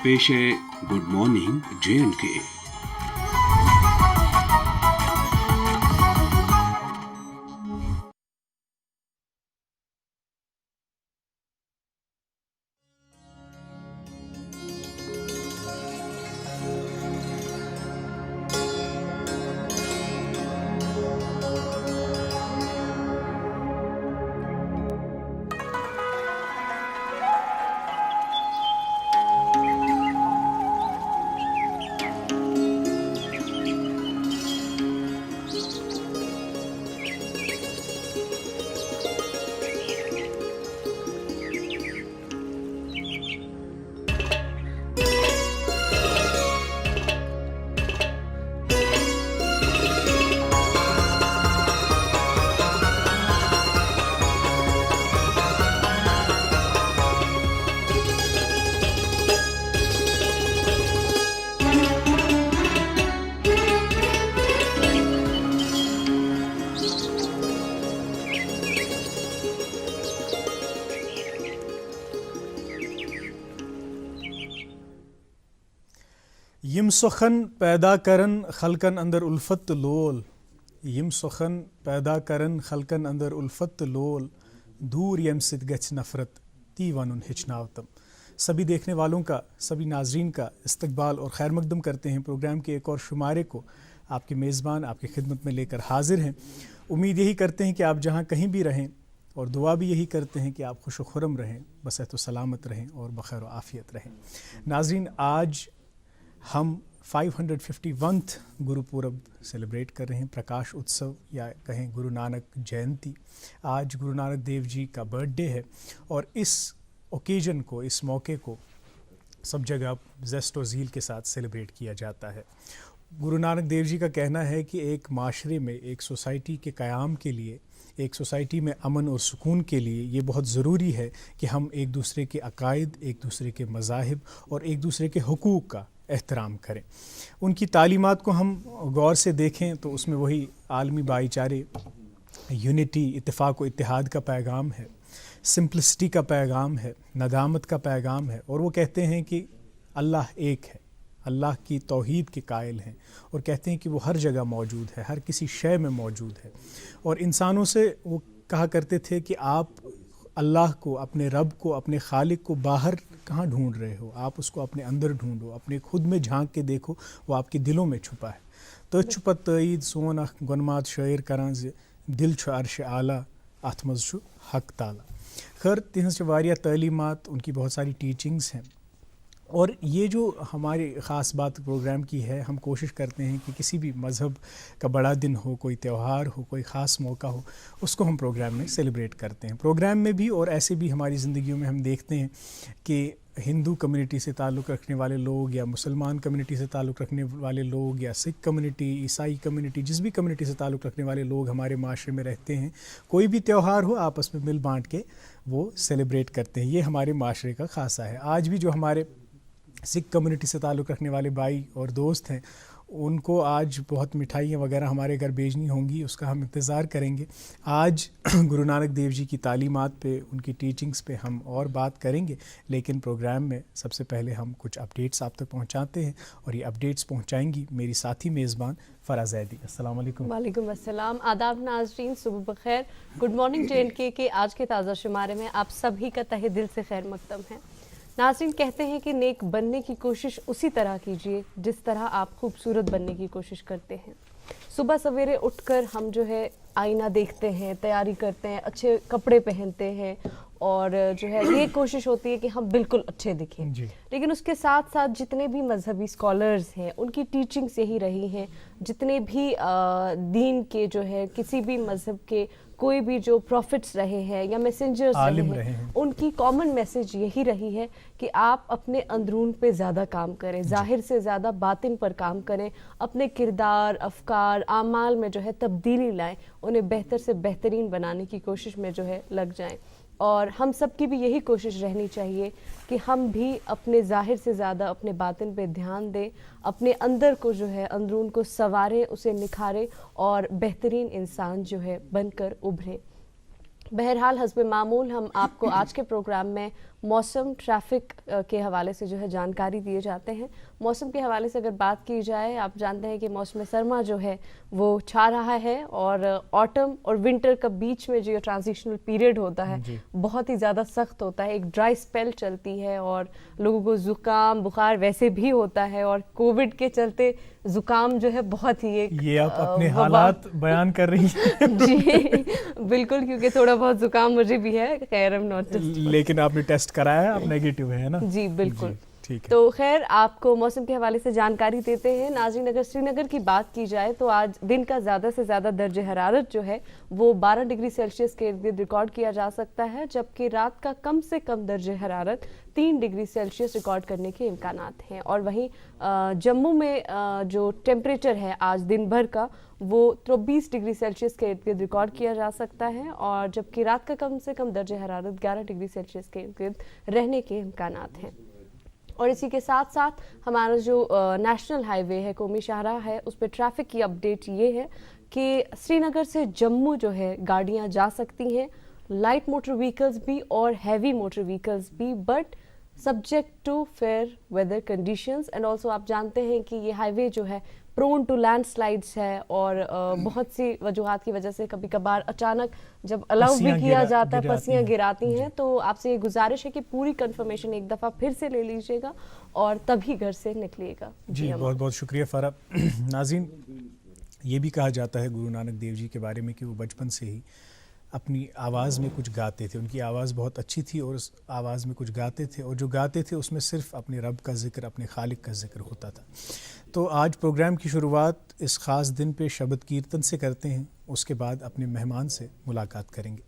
पेश है good morning J&K। यम सोखन पैदा करन खलकन अंदर उल्फत लोल, यम सोखन पैदा करन खलकन अंदर उल्फत लोल, दूर यम सिद गच नफरत ती वनुन हिचनावतम। सभी देखने वालों का, सभी नाजरीन का इस्तकबाल और खैर मकदम करते हैं। प्रोग्राम के एक और शुमारे को आपके मेज़बान आपकी खिदमत में लेकर हाजिर हैं। उम्मीद यही करते हैं कि आप जहाँ कहीं भी रहें, और दुआ भी यही करते हैं कि आप खुश व खुरम रहें, बसहत व सलामत रहें और बखैर व आफ़ियत रहें। नाजरीन, आज हम 551 गुरुपूरब सेलिब्रेट कर रहे हैं, प्रकाश उत्सव या कहें गुरु नानक जयंती। आज गुरु नानक देव जी का बर्थडे है और इस ओकेजन को, इस मौके को सब जगह ज़ेस्ट और ज़ील के साथ सेलिब्रेट किया जाता है। गुरु नानक देव जी का कहना है कि एक माशरे में, एक सोसाइटी के क़याम के लिए, एक सोसाइटी में अमन और सुकून के लिए ये बहुत ज़रूरी है कि हम एक दूसरे के अकायद, एक दूसरे के मज़ाहिब और एक दूसरे के हुकूक़ का एहतराम करें। उनकी तालीमात को हम गौर से देखें तो उसमें वही आलमी भाईचारे, यूनिटी, इत्तेफाक व इत्तेहाद का पैगाम है, सिंपलिसिटी का पैगाम है, नदामत का पैगाम है। और वो कहते हैं कि अल्लाह एक है, अल्लाह की तौहीद के कायल हैं और कहते हैं कि वो हर जगह मौजूद है, हर किसी शय में मौजूद है। और इंसानों से वो कहा करते थे कि आप अल्लाह को, अपने रब को, अपने खालिक को बाहर कहाँ ढूंढ रहे हो, आप उसको अपने अंदर ढूंढो, अपने खुद में झांक के देखो, वो आपके दिलों में छुपा है। तो छुपत तईद सोन अख गुनमात शायर करां दिल छु अर्श आला अथ मज छु हक ताला। खैर तिहंस वारिया तालीमात, उनकी बहुत सारी टीचिंग्स हैं। और ये जो हमारी ख़ास बात प्रोग्राम की है, हम कोशिश करते हैं कि किसी भी मज़हब का बड़ा दिन हो, कोई त्यौहार हो, कोई ख़ास मौका हो, उसको हम प्रोग्राम में सेलिब्रेट करते हैं। प्रोग्राम में भी और ऐसे भी हमारी ज़िंदगियों में हम देखते हैं कि हिंदू कम्युनिटी से ताल्लुक़ रखने वाले लोग या मुसलमान कम्युनिटी से ताल्लुक़ रखने वाले लोग या सिख कम्युनिटी, ईसाई कम्युनिटी, जिस भी कम्युनिटी से ताल्लुक़ रखने वाले लोग हमारे माशरे में रहते हैं, कोई भी त्यौहार हो आपस में मिल बाँट के वो सेलिब्रेट करते हैं। ये हमारे माशरे का ख़ासा है। आज भी जो हमारे सिख कम्युनिटी से ताल्लुक़ रखने वाले भाई और दोस्त हैं, उनको आज बहुत मिठाइयाँ वगैरह हमारे घर भेजनी होंगी, उसका हम इंतज़ार करेंगे। आज गुरु नानक देव जी की तालीमात पे, उनकी टीचिंग्स पे हम और बात करेंगे, लेकिन प्रोग्राम में सबसे पहले हम कुछ अपडेट्स आप तक पहुंचाते हैं और ये अपडेट्स पहुंचाएंगी मेरी साथी मेज़बान फ़रा ज़ैदी। अस्सलाम वालेकुम। वालेकुम अस्सलाम। आदाब नाज़रीन, सुबह बखैर। गुड मॉर्निंग J&K के आज के ताज़ा शुमारे में आप सभी का तहे दिल से खैर मकदम है। नाज़रीन, कहते हैं कि नेक बनने की कोशिश उसी तरह कीजिए जिस तरह आप खूबसूरत बनने की कोशिश करते हैं। सुबह सवेरे उठकर हम जो है आईना देखते हैं, तैयारी करते हैं, अच्छे कपड़े पहनते हैं और जो है ये कोशिश होती है कि हम बिल्कुल अच्छे दिखें। लेकिन उसके साथ साथ जितने भी मजहबी स्कॉलर्स हैं, उनकी टीचिंग्स यही रही हैं, जितने भी दीन के जो है किसी भी मजहब के कोई भी जो प्रॉफिट्स रहे हैं या मैसेंजर्स रहे हैं, उनकी कॉमन मैसेज यही रही है कि आप अपने अंदरून पे ज़्यादा काम करें, ज़ाहिर से ज़्यादा बातिन पर काम करें, अपने किरदार, अफकार, आमाल में जो है तब्दीली लाएं, उन्हें बेहतर से बेहतरीन बनाने की कोशिश में जो है लग जाएं। और हम सब की भी यही कोशिश रहनी चाहिए कि हम भी अपने ज़ाहिर से ज़्यादा अपने बातिन पे ध्यान दें, अपने अंदर को जो है अंदरून को संवारें, उसे निखारें और बेहतरीन इंसान जो है बनकर उभरें। बहरहाल हस्ब मामूल हम आपको आज के प्रोग्राम में मौसम, ट्रैफिक के हवाले से जो है जानकारी दिए जाते हैं। मौसम के हवाले से अगर बात की जाए, आप जानते हैं कि मौसम सरमा जो है वो छा रहा है और ऑटम और विंटर के बीच में जो ट्रांजिशनल पीरियड होता है बहुत ही ज़्यादा सख्त होता है। एक ड्राई स्पेल चलती है और लोगों को ज़ुकाम बुखार वैसे भी होता है, और कोविड के चलते ज़ुकाम जो है बहुत ही एक ये आप अपने हालात बयान कर रही हैं। जी बिल्कुल, क्योंकि थोड़ा बहुत ज़ुकाम मुझे भी है। खैर, आई एम नॉट, लेकिन आपने टेस्ट कराया, आप नेगेटिव है ना? जी बिल्कुल। ठीक है। तो खैर, आपको मौसम के हवाले से जानकारी देते हैं। नाज़रीन, अगर श्रीनगर की बात की जाए तो आज दिन का ज़्यादा से ज़्यादा दर्जे हरारत जो है वो 12 डिग्री सेल्सियस के इर्द रिकॉर्ड किया जा सकता है, जबकि रात का कम से कम दर्जे हरारत 3 डिग्री सेल्सियस रिकॉर्ड करने के इम्कानात हैं। और वहीं जम्मू में जो टेम्परेचर है आज दिन भर का वो 23 डिग्री सेल्सियस के इर्द गिर्द रिकॉर्ड किया जा सकता है, और जबकि रात का कम से कम दर्जे हरारत 11 डिग्री सेल्सियस के इर्द गिर्द रहने के इम्कानात हैं। और इसी के साथ साथ हमारा जो नेशनल हाईवे है, कौमी शाहराह है, उस पर ट्रैफिक की अपडेट ये है कि श्रीनगर से जम्मू जो है गाड़ियां जा सकती हैं, लाइट मोटर व्हीकल्स भी और हैवी मोटर व्हीकल्स भी, but subject to fair weather conditions. And also आप जानते हैं कि ये हाईवे जो है प्रोन टू लैंडस्लाइड्स है, और बहुत सी वजूहात की वजह से कभी कभार अचानक जब अलाउ भी किया जाता है, पस्सियाँ गिराती हैं। तो आपसे ये गुजारिश है कि पूरी कंफर्मेशन एक दफ़ा फिर से ले लीजिएगा और तभी घर से निकलिएगा। जी बहुत बहुत शुक्रिया फ़ारा। नाज़रीन, ये भी कहा जाता है गुरु नानक देव जी के बारे में कि वो बचपन से ही अपनी आवाज़ में कुछ गाते थे। उनकी आवाज़ बहुत अच्छी थी और उस आवाज़ में कुछ गाते थे, और जो गाते थे उसमें सिर्फ अपने रब का ज़िक्र, अपने खालिक का ज़िक्र होता था। तो आज प्रोग्राम की शुरुआत इस ख़ास दिन पे शबद कीर्तन से करते हैं, उसके बाद अपने मेहमान से मुलाकात करेंगे।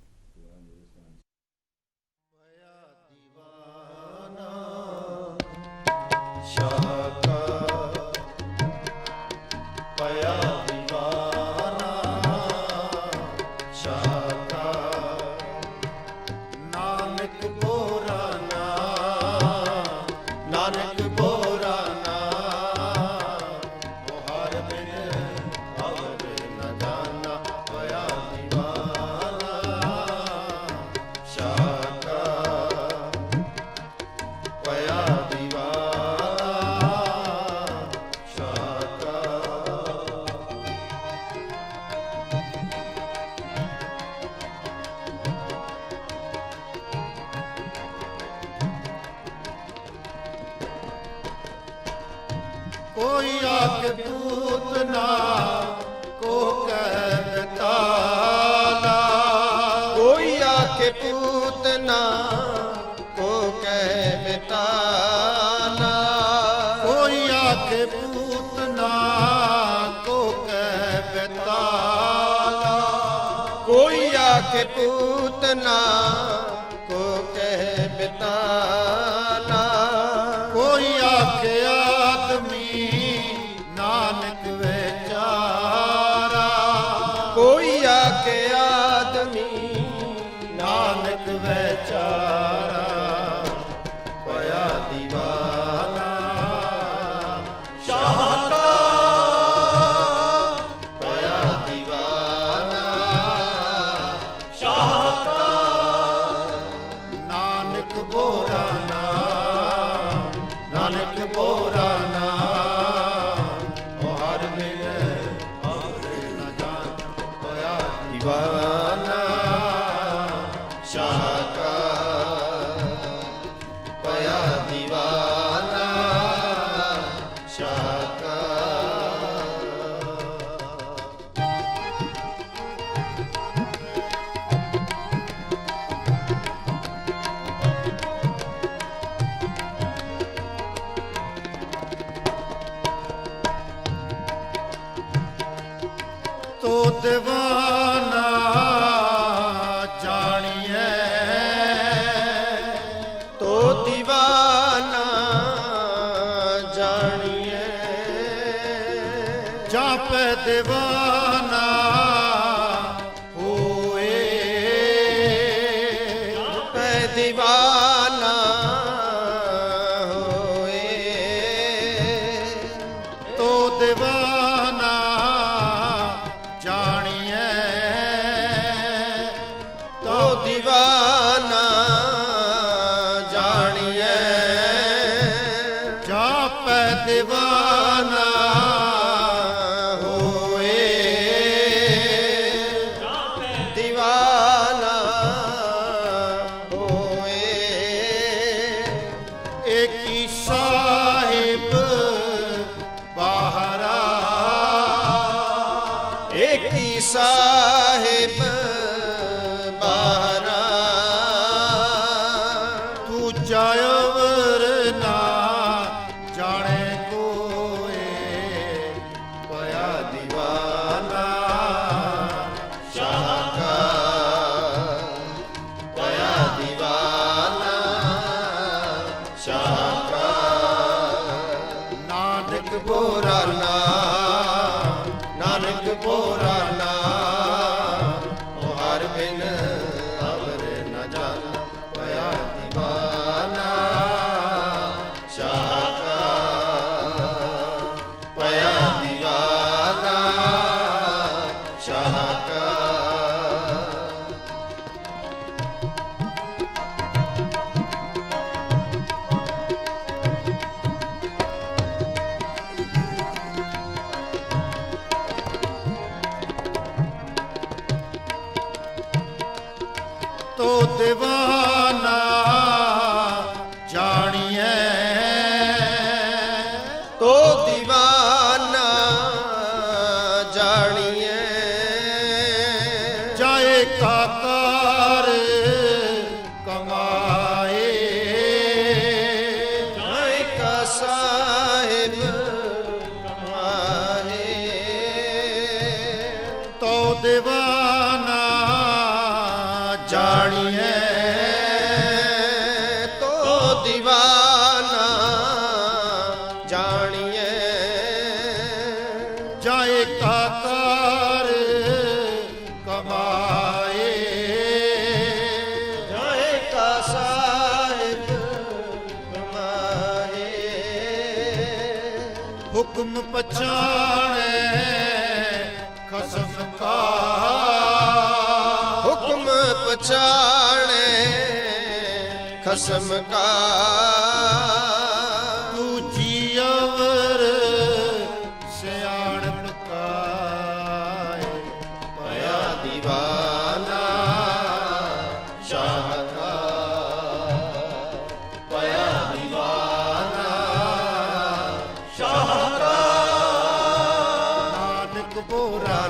कोई आके पूतना को कहताला, कोई आके पूतना को कहताला, कोई आके पूतना को कहताला, कोई आके पूतना को कहताला, कोई आके नानक बेचारा, कोई आके आदमी नानक बेचारा, पया दीवाना शाह का, पया दीवाना शाह का, नानक बोराना, नानक बोराना, दीवाना शाह का, पया दीवाना शाह का। तो दीवाना जानिए, तो दीवाना जानिए, जा पे दीवाना होए, पे दीवाना होए, तो दीवाना जानिए, तो दीवाना जानिए। ਵੇਖੀ ਸਾਹਿਬ ਬਾਰਾ ਤੂੰ ਜਾਇਵਰ ਨਾ ਜਾਣੇ ਕੋਏ ਪਿਆ ਦੀਵਾਨਾ ਸ਼ਾਹ ਕਾ ਪਿਆ ਦੀਵਾਨਾ ਸ਼ਾਹ ਕਾ ਨਾਨਕ ਬੋਰਾ ਨਾਨਕ ਬੋਰਾ ਨਾ ਉਹ ਹਰ ਬਿਨ ਅਵਰ ਨ ਜਾਣਾ ਪਿਆ ਦੀਵਾਨਾ ਸ਼ਾਹ ਕਾ ਪਿਆ ਦੀਵਾਨਾ ਸ਼ਾਹ ਕਾ ਤੋ ਦੀਵਾਨਾ ਜਾਣੀਐ ਤੋ ਦੀਵਾਨਾ ਜਾਣੀਐ ਜਾਏ ਕਾਕਾਰ ਕਮਾਏ ਜਾਏ ਕਾ ਸਾਹਿਬ ਕਮਾਏ ਤੋ ਦੀਵਾਨਾ ਜਾਣੀਐ ਤੋ ਦੀਵਾਨਾ ਜਾਣੀਐ ਜਾਏ ਕਾਕਾਰ ਕਮਾਏ ਜਾਏ ਕਾ ਸਾਹਿਬ ਕਮਾਏ ਹੁਕਮ ਪਛਾਣੈ ਖਸਮ ਕਾ ਹੁਕਮ ਪਛਾਣੈ ਖਸਮ ਕਾ ਤੂੰ ਜੀਵਰ ਸਿਆਣਪ ਕਾਏ ਪਿਆ ਦੀਵਾਨਾ ਸ਼ਾਹ ਕਾ ਪਿਆ ਦੀਵਾਨਾ ਸ਼ਾਹ ਕਾ ਨਾਨਕ ਬੋਰਾ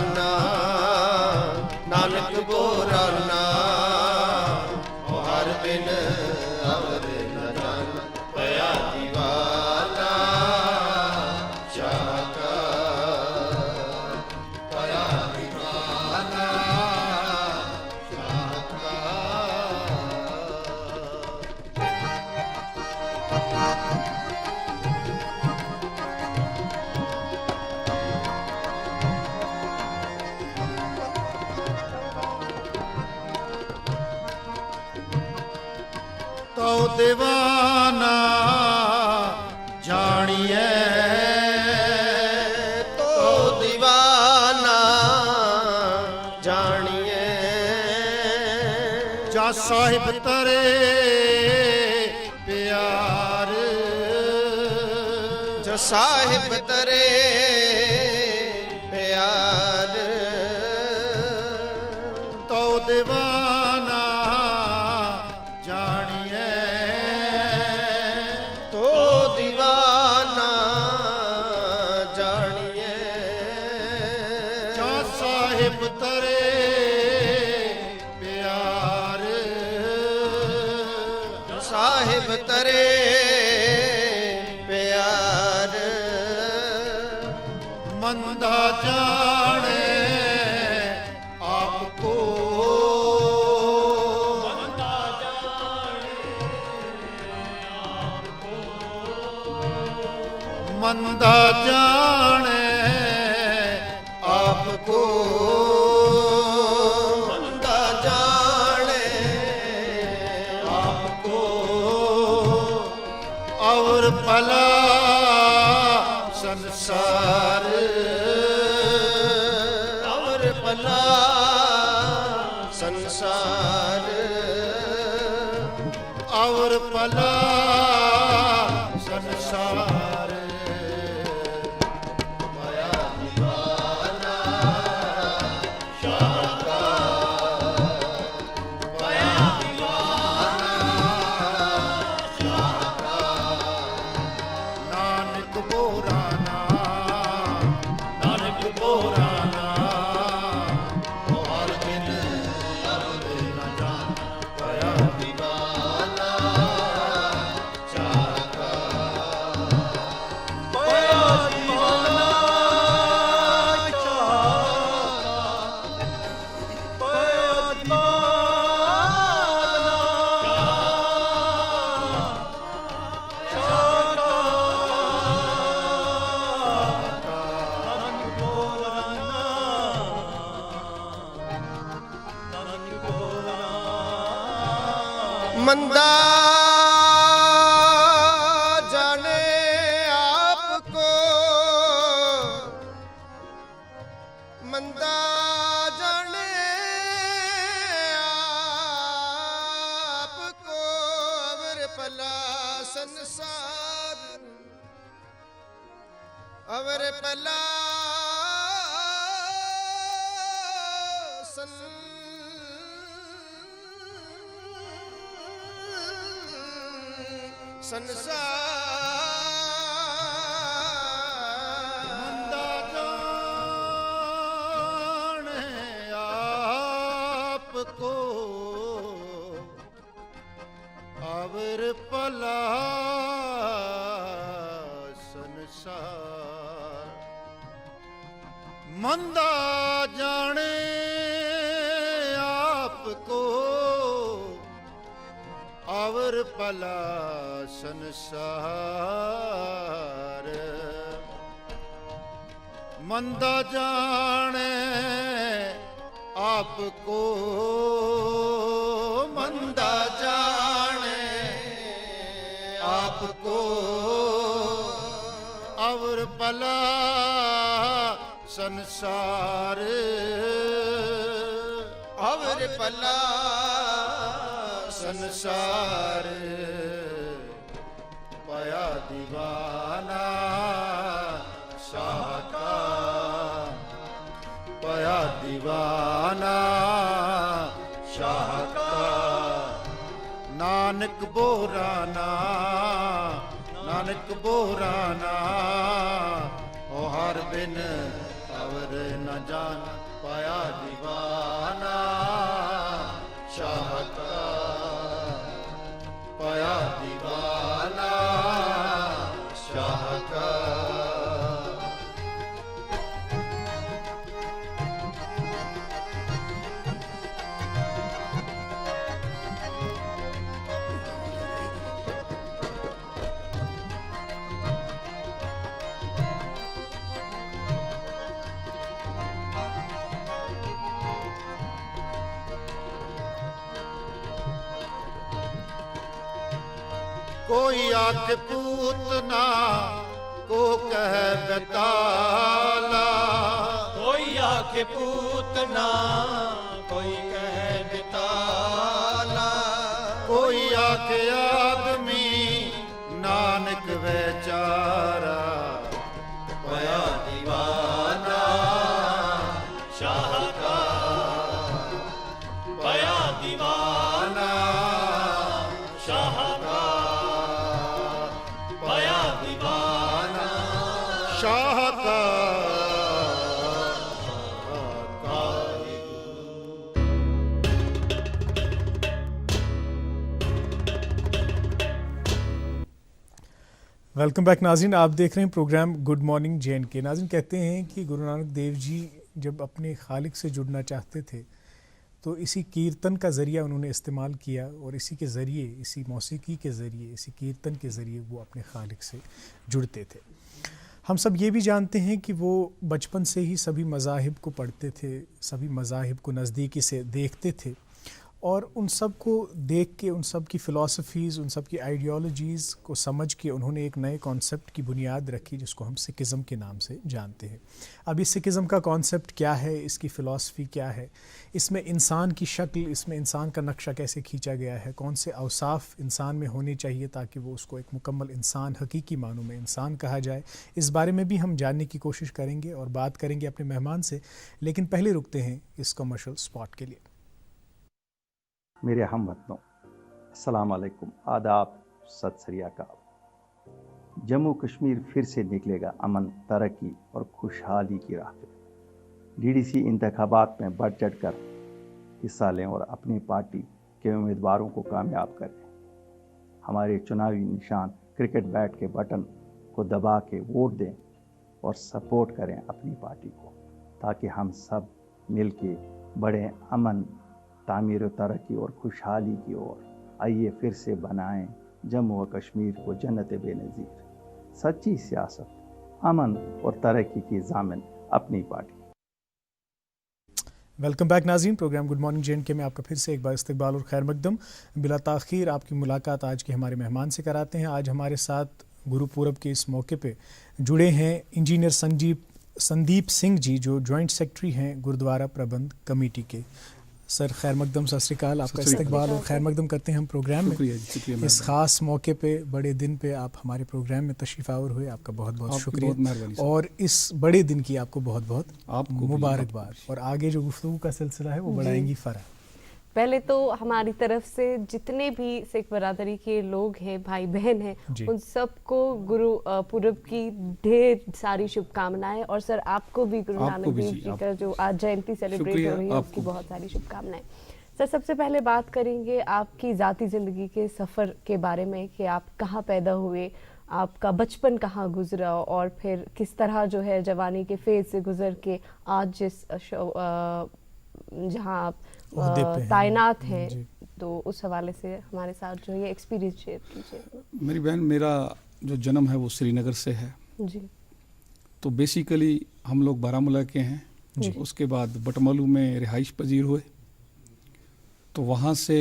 ਨਾਨਕ ਬੋਰਾ ਨਾ ਉਹ ਹਰ ਬਿਨ ਅਵਰ ਨ ਜਾਣਾ ਪਿਆ ਦੀਵਾਨਾ ਸ਼ਾਹ ਕਾ ਪਿਆ ਦੀਵਾਨਾ ਸ਼ਾਹ ਕਾ ਤੋ ਦੀਵਾਨਾ ਜਾਣੀਐ ਤੋ ਦੀਵਾਨਾ ਜਾਣੀਐ ਜਾ ਸਾਹਿਬ ਤਰੇ ਪਿਆਰ ਜਾ ਸਾਹਿਬ ਤਰੇ ਪਿਆਰ ਤੋ ਦੀਵਾਨਾ ਜਾਣੀਐ ਤੋ ਦੀਵਾਨਾ ਜਾਣੀਐ ਜਾ ਸਾਹਿਬ ਤਰੇ ਪਿਆਰ ਸਾਹਿਬ ਤਰੇ ਪਿਆਰ ਮੰਦਾ ਜਾਣੇ ਆਪ ਕੋ ਮੰਦਾ ਜਾਣੇ ਆਪ ਕੋ ਮੰਦਾ ਜਾਣੇ ਆਪ ਕੋ ਔਰ ਭਲਾ ਸੰਸਾਰ ਔਰ ਭਲਾ ਸੰਸਾਰ ਔਰ ਭਲਾ ਸੰਸਾਰ ਮਾਇਆ ਦੀਵਾਨਾ ਸ਼ਾਹ ਕਾ ਮਾਇਆ ਦੀਵਾਨਾ ਸ਼ਾਹ ਕਾ ਨਾਨਕ ਬੋਰਾ ਨਾ ਨਾਨਕ ਬੋਰਾ ਨਾ मंदा जाने आपको, मंदा जाने आपको, अवर पला संसार, अवर पला संसार। मंदा जाने आपको, अवर पला संसार। मंदा जाने आपको, अवर पला संसार। मंदा जाने आपको, मंदा जाने आपको, अवर पला संसार, अवर पला संसार। पाया दीवाना शाह का, पाया दीवाना शाह का। नानक बोराना, नानक बोराना, ओ हर बिन अवर न जान। पाया दीवाना शाह का, पाया दीवाना शाह का। कोई आके पूतना को कह बताला, कोई आके पूतना कोई कह बताला। कोई आके आदमी नानक बेचारा। पाया दीवाना शाह का, पाया दीवाना शाह का, पाया दीवाना शाह का। वेलकम बैक नाज़रीन, आप देख रहे हैं प्रोग्राम गुड मॉर्निंग JNK। नाज़रीन कहते हैं कि गुरु नानक देव जी जब अपने खालिक से जुड़ना चाहते थे तो इसी कीर्तन का ज़रिया उन्होंने इस्तेमाल किया और इसी के ज़रिए, इसी मौसीकी के ज़रिए, इसी कीर्तन के ज़रिए वो अपने खालिक से जुड़ते थे। हम सब ये भी जानते हैं कि वो बचपन से ही सभी मज़ाहिब को पढ़ते थे, सभी मज़ाहिब को नज़दीकी से देखते थे और उन सब को देख के, उन सब की फ़िलासफ़ीज़, उन सब की आइडियोलॉजीज़ को समझ के उन्होंने एक नए कॉन्सेप्ट की बुनियाद रखी जिसको हम सिखिज़म के नाम से जानते हैं। अब इस सिखिज़म का कॉन्सेप्ट क्या है, इसकी फ़िलासफ़ी क्या है, इसमें इंसान की शक्ल, इसमें इंसान का नक्शा कैसे खींचा गया है, कौन से औसाफ इंसान में होने चाहिए ताकि वो उसको एक मुकम्मल इंसान, हकीकी मानों में इंसान कहा जाए, इस बारे में भी हम जानने की कोशिश करेंगे और बात करेंगे अपने मेहमान से। लेकिन पहले रुकते हैं इस कमर्शियल स्पॉट के लिए। मेरे हमवतनों, अस्सलाम वालेकुम, आदाब, सत श्री अकाल। जम्मू कश्मीर फिर से निकलेगा अमन, तरक्की और खुशहाली की राह पे। DDC इंतखाबात में बढ़ चढ़ कर हिस्सा लें और अपनी पार्टी के उम्मीदवारों को कामयाब करें। हमारे चुनावी निशान क्रिकेट बैट के बटन को दबा के वोट दें और सपोर्ट करें अपनी पार्टी को, ताकि हम सब मिल के बढ़ें अमन, तामीर व तरक्की और खुशहाली की ओर। आइए फिर से बनाएं जम्मू व कश्मीर को जन्नत बेनज़ीर। सच्ची सियासत, अमन और तरक्की की ज़ामिन अपनी पार्टी। वेलकम बैक नाज़रीन, प्रोग्राम गुड मॉर्निंग जे.एंड.के में आपका फिर से एक बार इस्तकबाल और खैर मकदम। बिला ताख़ीर आपकी मुलाकात आज के हमारे मेहमान से कराते हैं। आज हमारे साथ गुरुपूरब के इस मौके पे जुड़े हैं इंजीनियर संदीप सिंह जी, जो जॉइंट सेक्रेटरी हैं गुरुद्वारा प्रबंध कमेटी के। सर खैर मकदम, सत श्री अकाल, आपका इस्तकबाल और खैर मकदम करते हैं हम प्रोग्राम में। इस ख़ास मौके पे, बड़े दिन पे आप हमारे प्रोग्राम में तशरीफ़ आवर हुए, आपका बहुत बहुत शुक्रिया और इस बड़े दिन की आपको बहुत बहुत मुबारकबाद। और आगे जो गुफ्तगू का सिलसिला है वो बढ़ाएंगी फ़रा। पहले तो हमारी तरफ से जितने भी सिख बरादरी के लोग हैं, भाई बहन हैं, उन सबको गुरु पूरब की ढेर सारी शुभकामनाएं। और सर आपको भी गुरु नानक देव जी का जो आज जयंती सेलिब्रेट हो रही है उसकी बहुत सारी शुभकामनाएं। सर सबसे पहले बात करेंगे आपकी ज़ाती ज़िंदगी के सफ़र के बारे में कि आप कहाँ पैदा हुए, आपका बचपन कहाँ गुजरा और फिर किस तरह जो है जवानी के फेज से गुजर के आज जिस जहाँ आप तैनात हैं, तो उस हवाले से हमारे साथ जो ये एक्सपीरियंस शेयर कीजिए। मेरी बहन, मेरा जो जन्म है वो श्रीनगर से है जी। तो बेसिकली हम लोग बारामूला के हैं। उसके बाद बटमालू में रिहाइश पजीर हुए, तो वहाँ से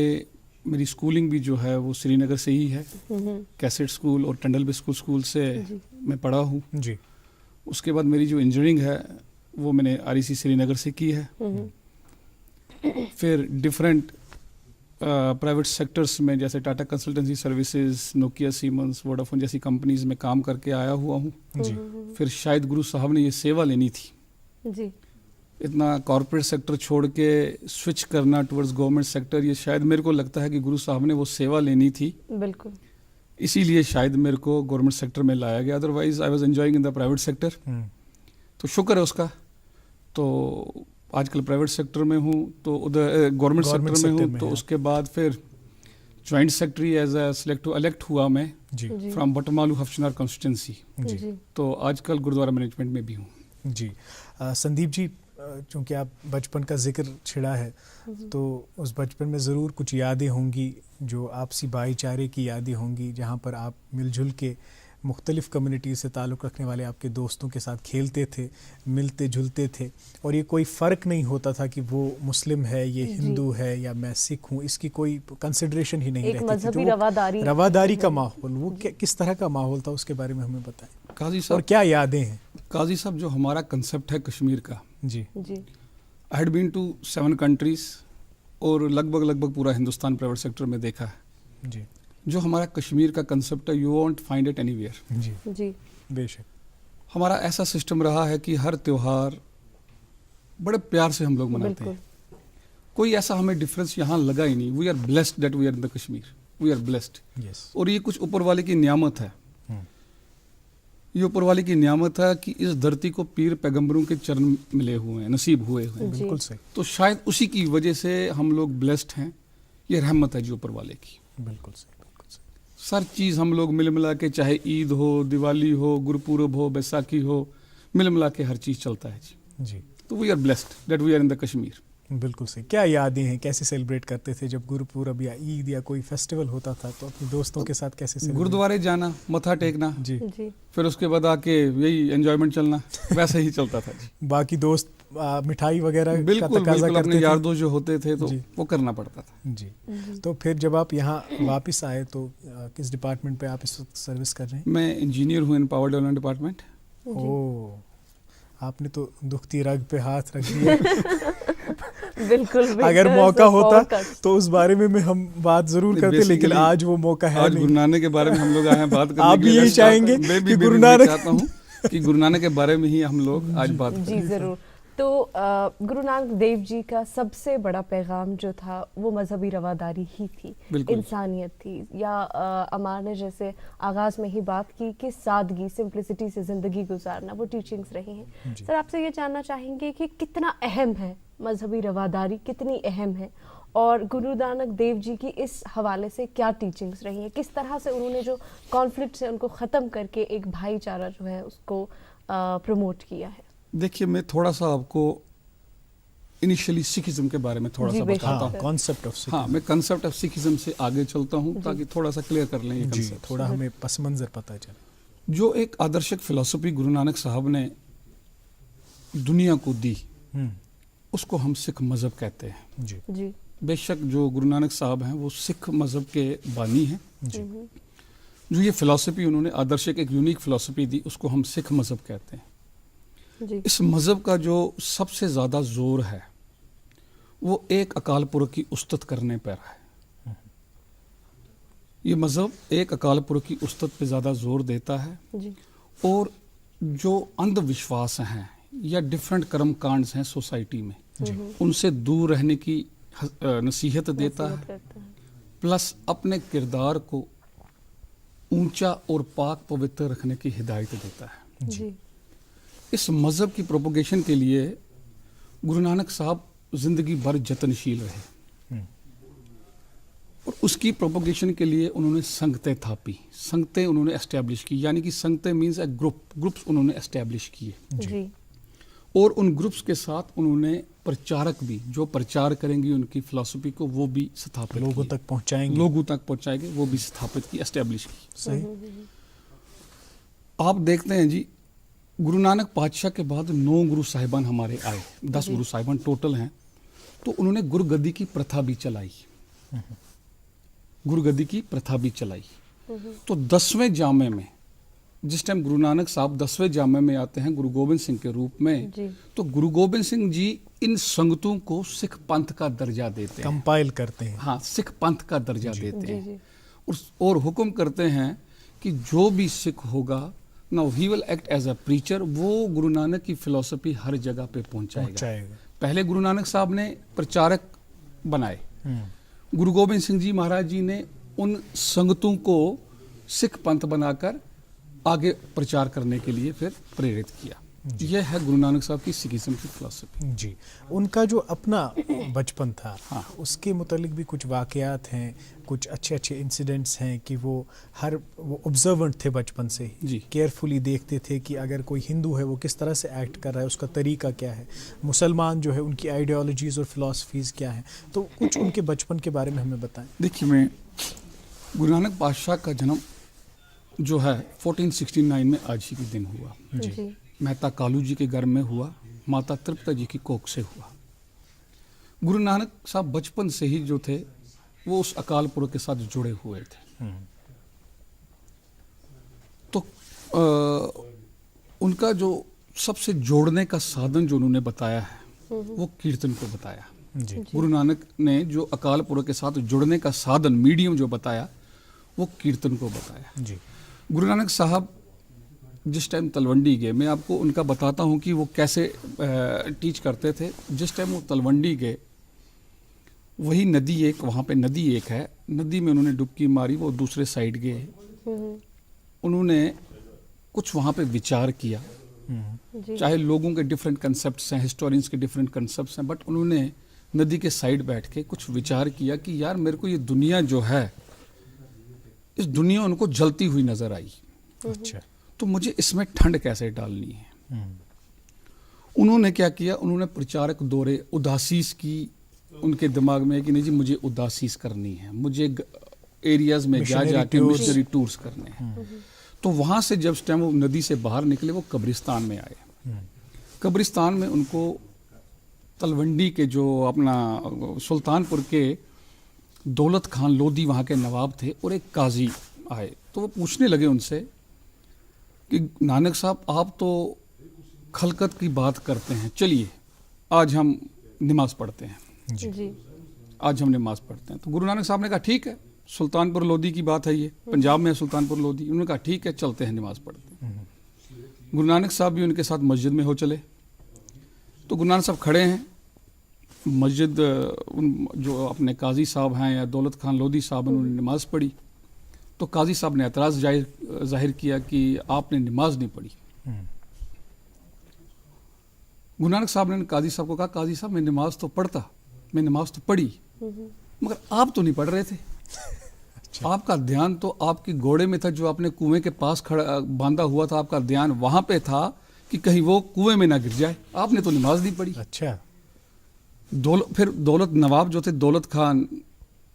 मेरी स्कूलिंग भी जो है वो श्रीनगर से ही है। कैसेट स्कूल और टंडल बिस्कुल स्कूल से मैं पढ़ा हूँ जी। उसके बाद मेरी जो इंजीनियरिंग है वो मैंने REC श्रीनगर से की है। फिर डिफरेंट प्राइवेट सेक्टर्स में जैसे Tata consultancy services, Nokia, siemens, Vodafone जैसी कंपनीज में काम करके आया हुआ हूँ जी। फिर शायद गुरु साहब ने ये सेवा लेनी थी जी। इतना कॉर्पोरेट सेक्टर छोड़ के स्विच करना टुवर्ड्स गवर्नमेंट सेक्टर, ये शायद मेरे को लगता है कि गुरु साहब ने वो सेवा लेनी थी, बिल्कुल, इसीलिए शायद मेरे को गवर्नमेंट सेक्टर में लाया गया। Otherwise I was enjoying in the private sector. तो शुक्र है उसका। तो आजकल प्राइवेट सेक्टर में हूँ, तो उधर गवर्नमेंट सेक्टर में हूँ। तो उसके बाद फिर जॉइंट सेक्रेटरी एज इलेक्ट हुआ मैं फ्रॉम बटमालू हफशनार कॉन्स्टिट्यूंसी। तो आजकल गुरुद्वारा मैनेजमेंट में भी हूँ जी। संदीप जी, चूँकि आप बचपन का जिक्र छिड़ा है, तो उस बचपन में ज़रूर कुछ यादें होंगी जो आपसी भाईचारे की यादें होंगी, जहाँ पर आप मिलजुल के मुख्तलिफ़ कम्युनिटी से ताल्लुक़ रखने वाले आपके दोस्तों के साथ खेलते थे, मिलते जुलते थे, और ये कोई फ़र्क नहीं होता था कि वो मुस्लिम है, ये हिंदू है या मैं सिख हूँ, इसकी कोई कंसिडरेशन ही नहीं रहती थी। तो रवादारी का माहौल, वो किस तरह का माहौल था, उसके बारे में हमें बताएं काजी साहब। और क्या यादें हैं काजी साहब? जो हमारा कंसेप्ट है कश्मीर का जी, I had been to 7 countries और लगभग पूरा हिंदुस्तान प्राइवेट सेक्टर में देखा है जी। जो हमारा कश्मीर का कंसेप्ट है, you won't find it anywhere जी जी, बेशक। हमारा ऐसा सिस्टम रहा है कि हर त्योहार बड़े प्यार से हम लोग मनाते हैं। कोई ऐसा हमें डिफरेंस यहाँ लगा ही नहीं। We are blessed that we are in the Kashmir, we are blessed. और ये कुछ ऊपर वाले की नियामत है। ये ऊपर वाले की नियामत है कि इस धरती को पीर पैगंबरों के चरण मिले हुए हैं, नसीब हुए हैं। बिल्कुल सही। तो शायद उसी की वजह से हम लोग ब्लेस्ड हैं। ये रहमत है जी ऊपर वाले की। बिल्कुल सही। हर चीज़ हम लोग मिल मिला के, चाहे ईद हो, दिवाली हो, गुरुपूरब हो, बैसाखी हो, मिल मिला के हर चीज़ चलता है जी। तो we are blessed that we are in the Kashmir. बिल्कुल सही। क्या यादें हैं, कैसे सेलिब्रेट करते थे जब गुरुपूरब या ईद या कोई फेस्टिवल होता था, तो अपने दोस्तों के साथ कैसे? गुरुद्वारे जाना, मत्था टेकना जी, फिर उसके बाद आके यही एंजॉयमेंट चलना, वैसे ही चलता था जी। बाकी दोस्त मिठाई वगैरह बिल्कुल अपने यार दोस्त जो होते थे तो वो करना पड़ता था जी। तो फिर जब आप यहाँ वापस आए तो किस डिपार्टमेंट पे आप इस वक्त सर्विस कर रहे हैं? मैं इंजीनियर हूँ इन पावर डेवलपमेंट डिपार्टमेंट। ओह, आपने तो दुखती रग पे हाथ रख दिया। बिल्कुल। अगर मौका होता तो उस बारे में हम बात जरूर करते, लेकिन आज वो मौका है नहीं। गुरु नानक के बारे में हम लोग आए हैं बात करने। आप भी यही चाहेंगे कि गुरु नानक, चाहता हूँ कि गुरु नानक के बारे में ही हम लोग आज बात करें। जी जरूर। तो गुरु नानक देव जी का सबसे बड़ा पैगाम जो था वो मजहबी रवादारी ही थी, इंसानियत थी, या अमार ने जैसे आगाज में ही बात की कि सादगी, सिंप्लिसिटी से ज़िंदगी गुजारना, वो टीचिंग्स रही हैं। सर आपसे ये जानना चाहेंगे कि कितना अहम है मजहबी रवादारी, कितनी अहम है, और गुरु नानक देव जी की इस हवाले से क्या टीचिंग्स रही हैं, किस तरह से उन्होंने जो कॉन्फ्लिक्ट है उनको ख़त्म करके एक भाईचारा जो है उसको प्रमोट किया है? देखिए, मैं थोड़ा सा आपको इनिशियली सिखिज्म के बारे में थोड़ा सा बताता हूँ। Concept of Sikhism. हाँ, मैं कॉन्सेप्ट ऑफ सिखिज्म से आगे चलता हूँ ताकि थोड़ा सा क्लियर कर लें ये कॉन्सेप्ट, थोड़ा हमें पस मंजर पता चले। जो एक आदर्शक फिलॉसफी गुरु नानक साहब ने दुनिया को दी, उसको हम सिख मज़हब कहते हैं। जी जी बेशक जो गुरु नानक साहब हैं वो सिख मज़हब के बानी हैं। जो ये फ़िलासफ़ी उन्होंने आदर्श एक यूनिक फ़िलासफ़ी दी, उसको हम सिख मज़हब कहते हैं। जी इस मज़हब का जो सबसे ज़्यादा ज़ोर है वो एक अकाल पुरख की उस्तत करने पर है। ये मज़हब एक अकाल पुरख की उस्तत पे ज़्यादा ज़ोर देता है जी और जो अंधविश्वास हैं या डिफरेंट कर्म कांड्स हैं सोसाइटी में, उनसे दूर रहने की नसीहत देता है, करता है। प्लस अपने किरदार को ऊंचा और पाक पवित्र रखने की हिदायत देता है। जी इस मज़हब की प्रोपोगेशन के लिए गुरु नानक साहब जिंदगी भर जतनशील रहे और उसकी प्रोपोगेशन के लिए उन्होंने संगतें थापी, संगतें उन्होंने एस्टेब्लिश की, यानी कि संगतें मीन्स ए ग्रुप्स उन्होंने एस्टेब्लिश किए जी और उन ग्रुप्स के साथ उन्होंने प्रचारक भी जो प्रचार करेंगे उनकी फिलॉसफी को वो भी स्थापित लोगों किए। तक पहुंचाएंगे। लोगों तक पहुंचाएंगे वो भी स्थापित की, एस्टेब्लिश की। सही। आप देखते हैं जी, गुरु नानक पातशाह के बाद 9 गुरु साहिबान हमारे आए, 10 गुरु साहिबान टोटल हैं। तो उन्होंने गुरुगद्दी की प्रथा भी चलाई, गुरुगद्दी की प्रथा भी चलाई। तो 10वें जामे में जिस टाइम गुरु नानक साहब 10वें जामे में आते हैं गुरु गोबिंद सिंह के रूप में, जी। तो गुरु गोबिंद सिंह जी इन संगतों को सिख पंथ का दर्जा देते हैं, कंपाइल करते हैं। हाँ, सिख पंथ का दर्जा देते जी हैं जी और हुक्म करते हैं कि जो भी सिख होगा now he will act as a preacher, वो गुरु नानक की फिलॉसफी हर जगह पे पहुंचाएगा। पहले गुरु नानक साहब ने प्रचारक बनाए, गुरु गोबिंद सिंह जी महाराज जी ने उन संगतों को सिख पंथ बनाकर आगे प्रचार करने के लिए फिर प्रेरित किया। यह है गुरु नानक साहब की सिखिज्म की फिलॉसफी। जी, उनका जो अपना बचपन था, हाँ। उसके मुतालिक भी कुछ वाक़यात हैं, कुछ अच्छे अच्छे इंसिडेंट्स हैं कि वो ऑब्जर्वेंट थे बचपन से ही, जी। केयरफुली देखते थे कि अगर कोई हिंदू है वो किस तरह से एक्ट कर रहा है, उसका तरीका क्या है, मुसलमान जो है उनकी आइडियोलॉजीज़ और फिलॉसफीज़ क्या हैं। तो कुछ उनके बचपन के बारे में हमें बताएं। देखिए, मैं गुरु नानक पातशाह का जन्म जो है 1469 में आज ही के दिन हुआ। जी मेहता कालू जी के घर में हुआ, माता तृप्ता जी की कोख से हुआ। गुरु नानक साहब बचपन से ही जो थे वो उस अकाल पुरख के साथ जुड़े हुए थे। तो उनका जो सबसे जोड़ने का साधन जो उन्होंने बताया है वो कीर्तन को बताया। जी। गुरु नानक ने जो अकाल पुरख के साथ जुड़ने का साधन, मीडियम जो बताया, वो कीर्तन को बताया। जी। गुरु नानक साहब जिस टाइम तलवंडी गए, मैं आपको उनका बताता हूँ कि वो कैसे टीच करते थे। जिस टाइम वो तलवंडी गए, वही नदी एक, वहाँ पे नदी एक है, नदी में उन्होंने डुबकी मारी, वो दूसरे साइड गए, उन्होंने कुछ वहाँ पे विचार किया। जी चाहे लोगों के डिफरेंट कंसेप्ट्स हैं, हिस्टोरियंस के डिफरेंट कंसेप्ट्स हैं, बट उन्होंने नदी के साइड बैठ के कुछ विचार किया कि यार मेरे को ये दुनिया जो है, इस दुनिया उनको जलती हुई नजर आई, अच्छा। तो मुझे इसमें ठंड कैसे डालनी है। उन्होंने क्या किया, उन्होंने प्रचारक दौरे, उदासीस की उनके दिमाग में है कि नहीं जी मुझे उदासीस करनी है, मुझे एरियाज में जा जाके मिशनरी टूर्स करने हैं। तो वहाँ से जब टाइम वो नदी से बाहर निकले, वो कब्रिस्तान में आए। कब्रिस्तान में उनको तलवंडी के जो अपना सुल्तानपुर के दौलत खान लोधी वहाँ के नवाब थे और एक काजी आए। तो वो पूछने लगे उनसे कि नानक साहब आप तो खलकत की बात करते हैं, चलिए आज हम नमाज पढ़ते हैं। जी आज हम नमाज पढ़ते हैं। तो गुरु नानक साहब ने कहा ठीक है, सुल्तानपुर लोधी की बात है, ये पंजाब में है सुल्तानपुर लोधी। उन्होंने कहा ठीक है, चलते हैं नमाज पढ़ते हैं। गुरु नानक साहब भी उनके साथ मस्जिद में हो चले। तो गुरु नानक साहब खड़े हैं मस्जिद, जो अपने काजी साहब हैं या दौलत खान लोधी साहब, उन्होंने नमाज पढ़ी। तो काजी साहब ने एतराज़ जाहिर किया कि आपने नमाज नहीं पढ़ी। गुरु नानक साहब ने काजी साहब को कहा, काजी साहब मैं नमाज तो पढ़ता, मैं नमाज तो पढ़ी, मगर आप तो नहीं पढ़ रहे थे। आपका ध्यान तो आपके घोड़े में था जो आपने कुएं के पास खड़ा बांधा हुआ था, आपका ध्यान वहां पे था कि कहीं वो कुएं में ना गिर जाए, आपने तो नमाज नहीं पढ़ी। अच्छा। फिर दौलत नवाब जो थे, दौलत खान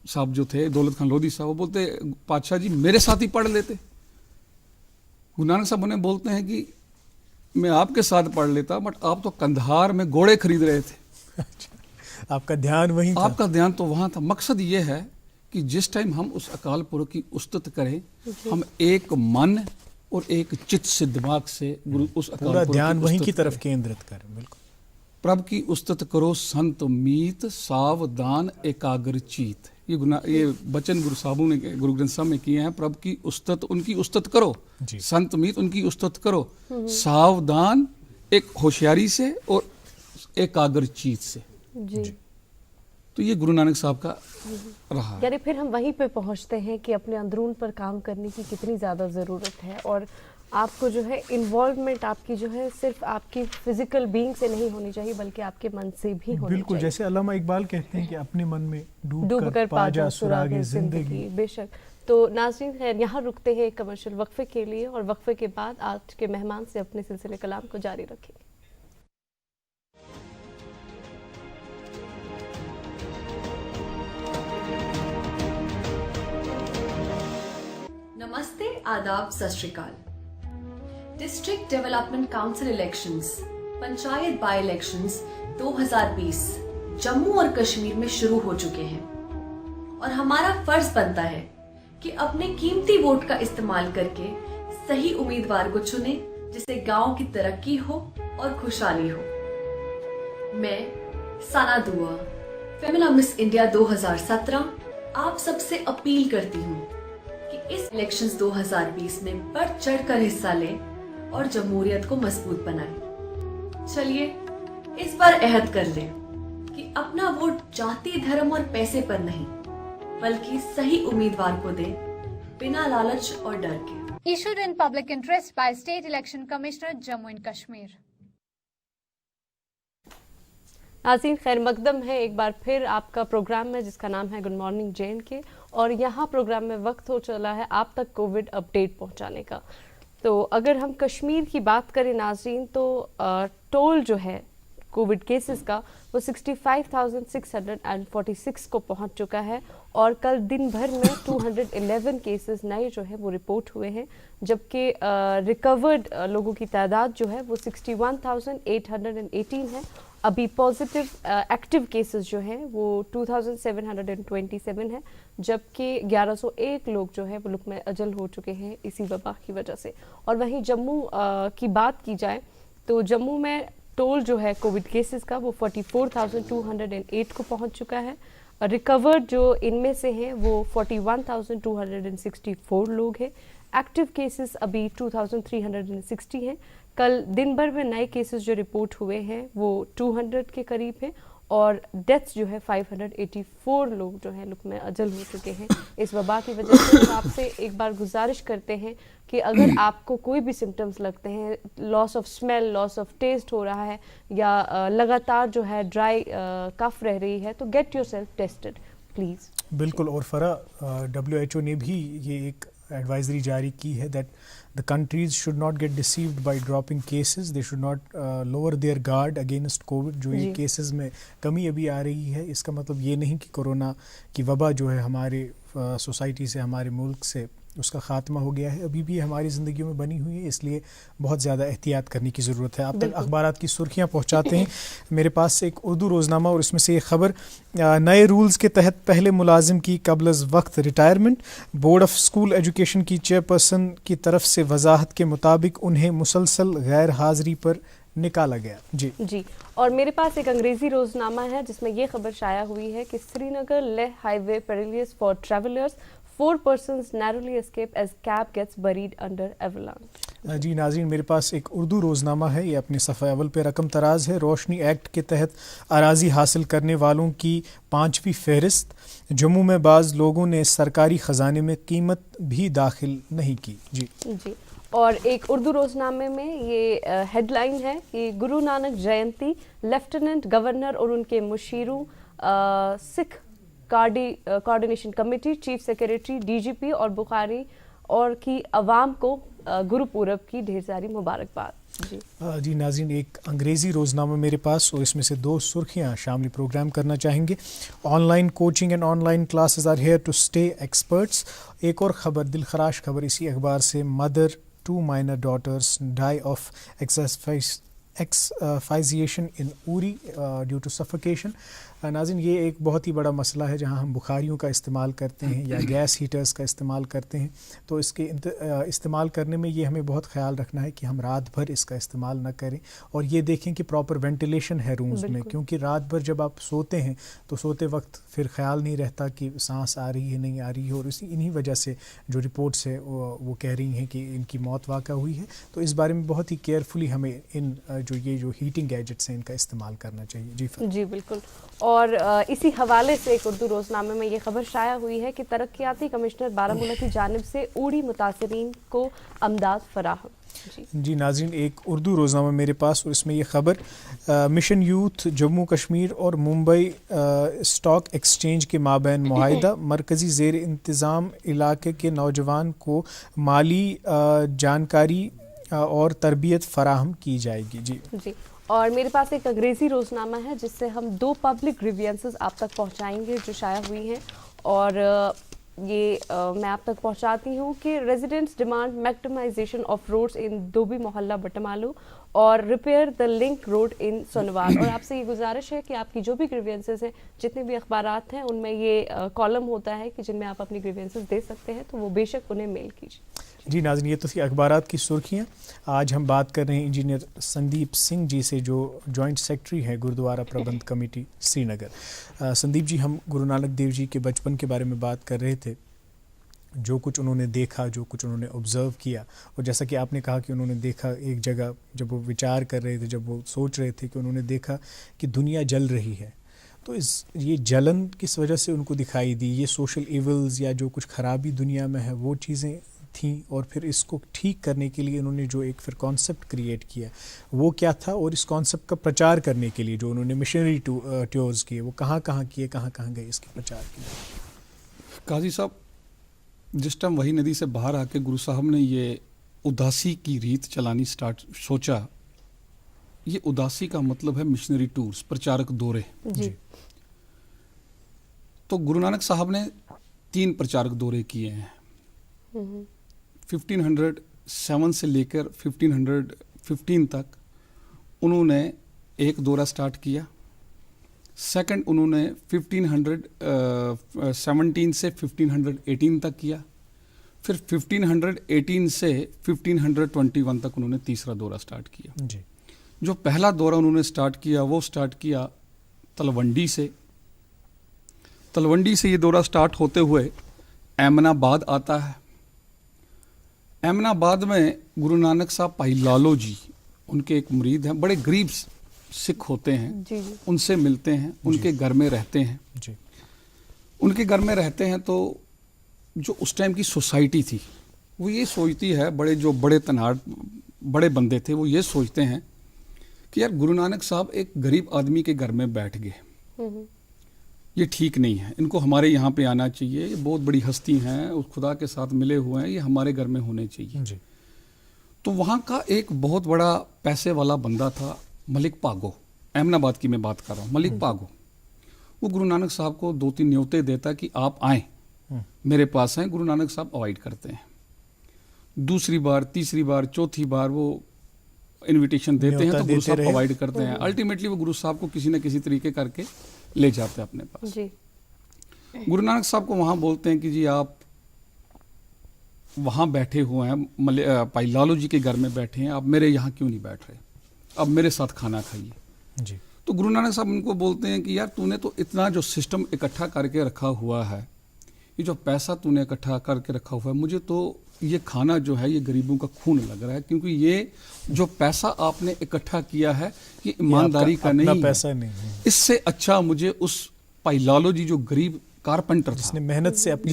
साहब जो थे, दौलत खान लोधी साहब, वो बोलते पातशाह जी मेरे साथ ही पढ़ लेते। गुरु नानक साहब उन्हें बोलते हैं कि मैं आपके साथ पढ़ लेता, बट आप तो कंधार में घोड़े खरीद रहे थे, आपका ध्यान वहीं था। आपका ध्यान तो वहाँ था। मकसद ये है कि जिस टाइम हम उस अकाल पुरख की उस्तत करें, हम एक मन और एक चित्त से दिमाग से उस अकाल पूरा पुरख ध्यान वहीं उस्तत की तरफ करें। केंद्रित करें। बिल्कुल। प्रभ की उस्तत करो संत मीत, सावधान एकाग्र चीत। ये वचन गुरु साहबों ने गुरु ग्रंथ साहब में किए हैं। प्रभ की उस्तत, उनकी उस्तत करो, संत मीत उनकी उस्तत करो, सावधान एक होशियारी से और एकाग्र चीत से। जी। तो ये गुरु नानक साहब का रहा। यानी फिर हम वहीं पे पहुंचते हैं कि अपने अंदरून पर काम करने की कितनी ज़्यादा ज़रूरत है, और आपको जो है इन्वॉल्वमेंट आपकी जो है सिर्फ आपकी फिजिकल बीइंग से नहीं होनी चाहिए, बल्कि आपके मन से भी होनी बिल्कुल, चाहिए। जैसे अल्लामा इकबाल कहते हैं कि अपने मन में डूब कर पा जा सुरागे जिंदगी। बेशक। तो नाज़रीन खैर यहाँ रुकते हैं एक कमर्शियल वक्फे के लिए, और वक्फे के बाद आज के मेहमान से अपने सिलसिले कलाम को जारी रखेंगे। नमस्ते, आदाब, सत श्री अकाल। District development council elections, panchayat by elections 2020 Jammu और कश्मीर में शुरू हो चुके हैं, और हमारा फर्ज बनता है कि अपने कीमती वोट का इस्तेमाल करके सही उम्मीदवार को चुने, जिससे गांव की तरक्की हो और खुशहाली हो। मैं साना दुआ, फेमिना मिस इंडिया 2017 आप सबसे अपील करती हूँ कि इस इलेक्शंस 2020 में बढ़ चढ़कर हिस्सा लें और जमहूरियत को मजबूत बनाएं। चलिए इस बार अहद कर लें कि अपना वोट जाति, धर्म और पैसे पर नहीं, बल्कि सही उम्मीदवार को दें, बिना लालच और डर के। Issued in public interest by State Election Commissioner, Jammu and Kashmir. नाज़रीन खैर मकदम है एक बार फिर आपका प्रोग्राम में, जिसका नाम है गुड मॉर्निंग जे.एंड.के, और यहाँ प्रोग्राम में वक्त हो चला है आप तक कोविड अपडेट पहुँचाने का। तो अगर हम कश्मीर की बात करें नाज़रीन, तो टोल जो है कोविड केसेस का वो 65,646 को पहुंच चुका है, और कल दिन भर में 211 केसेस नए जो है वो रिपोर्ट हुए हैं, जबकि रिकवर्ड लोगों की तादाद जो है वो 61,818 है। अभी पॉजिटिव एक्टिव केसेस जो हैं वो 2,727 है, जबकि 1101 लोग जो है वो लुक में अजल हो चुके हैं इसी वबा की वजह से। और वहीं जम्मू की बात की जाए तो जम्मू में टोल जो है कोविड केसेस का वो 44,208 को पहुंच चुका है। रिकवर्ड जो इनमें से हैं वो 41,264 लोग हैं। एक्टिव केसेस अभी 2,360 हैं। कल दिन भर में नए केसेस जो रिपोर्ट हुए हैं वो 200 के करीब हैं, और डेथ्स जो है 584 लोग जो हैं लुक में अजल हो चुके हैं इस वबा की वजह से। तो आपसे एक बार गुजारिश करते हैं कि अगर आपको कोई भी सिम्टम्स लगते हैं, loss of smell, loss of taste हो रहा है, या लगातार जो है ड्राई कफ रह रही है, तो गेट योरसेल्फ टेस्टेड प्लीज़। बिल्कुल। और फरा WHO ने भी ये एक एडवाइजरी जारी की है that the countries should not get deceived by dropping cases, they should not lower their guard against COVID। जो ये केसेस में कमी अभी आ रही है, इसका मतलब ये नहीं कि कोरोना की वबा जो है हमारे सोसाइटी से, हमारे मुल्क से उसका ख़ात्मा हो गया है। अभी भी हमारी ज़िंदगियों में बनी हुई है, इसलिए बहुत ज़्यादा एहतियात करने की ज़रूरत है। आप तक अखबारात की सुर्खियाँ पहुँचाते हैं। मेरे पास एक उर्दू रोज़नामा, और इसमें से ये ख़बर, नए रूल्स के तहत पहले मुलाजिम की कबल वक्त retirement. Board of school education की चेयरपर्सन की तरफ से वजाहत के मुताबिक उन्हें मुसलसल गैर हाज़िरी पर निकाला गया। जी। और मेरे पास एक अंग्रेजी रोजनामा है जिसमें ये खबर शाया हुई है कि Srinagar Leh highway perilous for travellers, 4 persons narrowly escape as cab gets buried under avalanche। जी नाज़रीन, मेरे पास एक उर्दू रोज़नामा है, ये अपने सफ़े अव्वल पे रकम तराज है। रोशनी एक्ट के तहत अराजी हासिल करने वालों की 5वीं फहरिस्त। जम्मू में बाज़ लोगों ने सरकारी ख़जाने में कीमत भी दाखिल नहीं की। जी। और एक उर्दू रोजनामे में ये हेडलाइन है कि गुरु नानक जयंती, लेफ्टिनेंट गवर्नर और उनके मुशीरों, Sikh coordination committee, chief secretary, DGP और बुखारी और की अवाम को गुरुपूरब की ढेर सारी मुबारकबाद। जी नाज़रीन, एक अंग्रेज़ी रोज़नामा मेरे पास, और इसमें से 2 सुर्खियाँ शामिल प्रोग्राम करना चाहेंगे। Online coaching and online classes are here to stay experts. एक और ख़बर, दिलखराश खबर इसी अखबार से, mother 2 minor daughters die of asphyxiation in Uri due to suffocation. नाज़रीन, ये एक बहुत ही बड़ा मसला है जहाँ हम बुखारियों का इस्तेमाल करते हैं या गैस हीटर्स का इस्तेमाल करते हैं, तो इसके इस्तेमाल करने में ये हमें बहुत ख्याल रखना है कि हम रात भर इसका इस्तेमाल ना करें और ये देखें कि प्रॉपर वेंटिलेशन है रूम्स में, क्योंकि रात भर जब आप सोते हैं तो सोते वक्त फिर ख्याल नहीं रहता कि सांस आ रही है नहीं आ रही है, और इन्हीं वजह से जो रिपोर्ट्स है वो कह रही हैं कि इनकी मौत वाक़ा हुई है। तो इस बारे में बहुत ही केयरफुली हमें इन जो हीटिंग गैजेट्स हैं इनका इस्तेमाल करना चाहिए। जी बिल्कुल। और इसी हवाले से एक उर्दू रोजनामे में ये खबर शाया हुई है कि तरक्याती कमिश्नर बारामूला की जानिब से उड़ी मुतासरीन को अमदाद फराहम। जी नाज़रीन, एक उर्दू रोज़नामा मेरे पास और इसमें यह ख़बर, मिशन यूथ जम्मू कश्मीर और मुंबई स्टॉक एक्सचेंज के माबैन मुआहिदा, मरकज़ी ज़ेर इंतज़ाम इलाके के नौजवान को माली जानकारी और तरबियत फराहम की जाएगी। जी। और मेरे पास एक अंग्रेज़ी रोज़नामा है जिससे हम 2 पब्लिक ग्रीवियंसेस आप तक पहुंचाएंगे जो शाया हुई हैं, और ये मैं आप तक पहुंचाती हूँ कि residents demand maximisation of roads in Dobi Mohalla Batmaloo और repair the link road in Sonwar. और आपसे ये गुजारिश है कि आपकी जो भी ग्रीवियंसेस हैं, जितने भी अखबारात हैं, उनमें ये कॉलम होता है कि जिनमें आप अपनी ग्रीवियंसेस दे सकते हैं, तो वो बेशक उन्हें मेल कीजिए। जी नाज़रीन, ये तो थी अखबारात की सुर्खियाँ। आज हम बात कर रहे हैं इंजीनियर संदीप सिंह जी से, जो जॉइंट सेक्रेटरी हैं गुरुद्वारा प्रबंध कमेटी श्रीनगर। संदीप जी, हम गुरु नानक देव जी के बचपन के बारे में बात कर रहे थे, जो कुछ उन्होंने देखा, जो कुछ उन्होंने ऑब्ज़र्व किया, और जैसा कि आपने कहा कि उन्होंने देखा एक जगह जब वो विचार कर रहे थे, जब वो सोच रहे थे कि उन्होंने देखा कि दुनिया जल रही है, तो ये जलन किस वजह से उनको दिखाई दी, ये सोशल इवल्स या जो कुछ ख़राबी दुनिया में है वो चीज़ें थी, और फिर इसको ठीक करने के लिए उन्होंने जो एक फिर कॉन्सेप्ट क्रिएट किया वो क्या था, और इस कॉन्सेप्ट का प्रचार करने के लिए जो उन्होंने मिशनरी टूर्स किए वो कहाँ कहाँ किए, कहाँ कहाँ गए इसके प्रचार के लिए? काजी साहब, जिस टाइम वही नदी से बाहर आके गुरु साहब ने ये उदासी की रीत चलानी सोचा, ये उदासी का मतलब है मिशनरी टूर्स, प्रचारक दौरे। जी। तो गुरु नानक साहब ने 3 प्रचारक दौरे किए हैं। 1507 से लेकर 1515 तक उन्होंने एक दौरा स्टार्ट किया। सेकंड उन्होंने 1517 से 1518 तक किया। फिर 1518 से 1521 तक उन्होंने तीसरा दौरा स्टार्ट किया। जी। जो पहला दौरा उन्होंने स्टार्ट किया वो स्टार्ट किया तलवंडी से। तलवंडी से ये दौरा स्टार्ट होते हुए एमनाबाद आता है। एमनाबाद में गुरु नानक साहब भाई लालो जी, उनके एक मुरीद हैं, बड़े गरीब सिख होते हैं। जी। उनसे मिलते हैं, उनके घर में रहते हैं। जी। उनके घर में रहते हैं तो जो उस टाइम की सोसाइटी थी वो ये सोचती है, बड़े तनाड़ बड़े बंदे थे, वो ये सोचते हैं कि यार गुरु नानक साहब एक गरीब आदमी के घर में बैठ गए, ये ठीक नहीं है, इनको हमारे यहाँ पे आना चाहिए, ये बहुत बड़ी हस्ती हैं, उस खुदा के साथ मिले हुए हैं, ये हमारे घर में होने चाहिए। जी। तो वहाँ का एक बहुत बड़ा पैसे वाला बंदा था, मलिक पागो, अहमदाबाद की मैं बात कर रहा हूँ। मलिक पागो वो गुरु नानक साहब को 2-3 न्योते देता कि आप आएँ मेरे पास आएँ। गुरु नानक साहब अवॉइड करते हैं। दूसरी बार, तीसरी बार, चौथी बार वो इनविटेशन देते हैं तो गुरु साहब अवॉइड करते हैं। अल्टीमेटली वो गुरु साहब को किसी न किसी तरीके करके ले जाते हैं अपने पास। जी। गुरु नानक साहब को वहाँ बोलते हैं कि जी आप वहाँ बैठे हुए हैं, भाई लालू जी के घर में बैठे हैं, आप मेरे यहाँ क्यों नहीं बैठ रहे, अब मेरे साथ खाना खाइए। जी। तो गुरु नानक साहब उनको बोलते हैं कि यार तूने तो इतना जो सिस्टम इकट्ठा करके रखा हुआ है, ये जो पैसा तूने इकट्ठा करके रखा हुआ है, मुझे तो ये खाना जो है ये गरीबों का खून लग रहा है, क्योंकि ये जो पैसा आपने इकट्ठा किया है ये ईमानदारी का नहीं पैसा नहीं है। इससे अच्छा मुझे उस भाई लालू जी जो गरीब कारपेंटर था, जिसने मेहनत से अपनी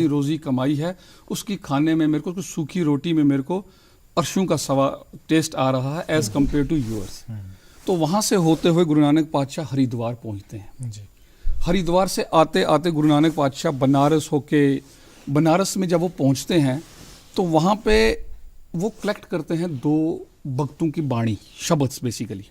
रोजी कमाई है, उसकी खाने में मेरे को सूखी रोटी में मेरे को अरशों का सवा टेस्ट आ रहा है एज कम्पेयर टू यूअर्स। तो वहाँ से होते हुए गुरु नानक पातशाह हरिद्वार पहुँचते हैं। जी। हरिद्वार से आते आते गुरु नानक पातशाह बनारस होके, बनारस में जब वो पहुँचते हैं तो वहाँ पे वो कलेक्ट करते हैं 2 भक्तों की बाणी, शब्द बेसिकली,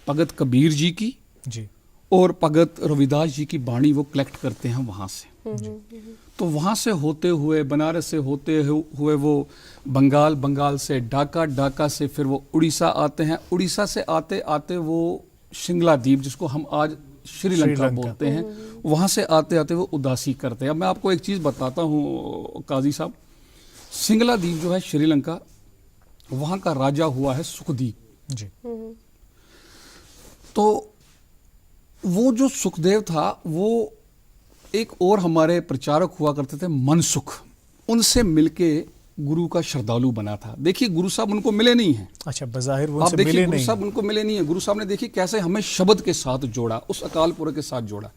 भगत कबीर जी की जी और भगत रविदास जी की बाणी वो कलेक्ट करते हैं वहाँ से। तो वहाँ से होते हुए बनारस से होते हुए वो बंगाल, बंगाल से ढाका, ढाका से फिर वो उड़ीसा आते हैं, उड़ीसा से आते आते वो शिंगला द्वीप जिसको हम आज श्रीलंका बोलते हैं, वहाँ से आते आते वो उदासी करते हैं। अब मैं आपको एक चीज़ बताता हूँ काजी साहब, सिंगला द्वीप जो है श्रीलंका, वहाँ का राजा हुआ है सुखदीप जी। तो वो जो सुखदेव था वो एक और हमारे प्रचारक हुआ करते थे मनसुख, उनसे मिलके गुरु का श्रद्धालु बना था। देखिए गुरु साहब उनको मिले नहीं हैं। अच्छा, बज़ाहिर वो आप उनसे देखिए मिले गुरु नहीं। साहब उनको मिले नहीं है। गुरु साहब ने देखिए कैसे हमें शब्द के साथ जोड़ा, उस अकाल पुरख के साथ जोड़ा।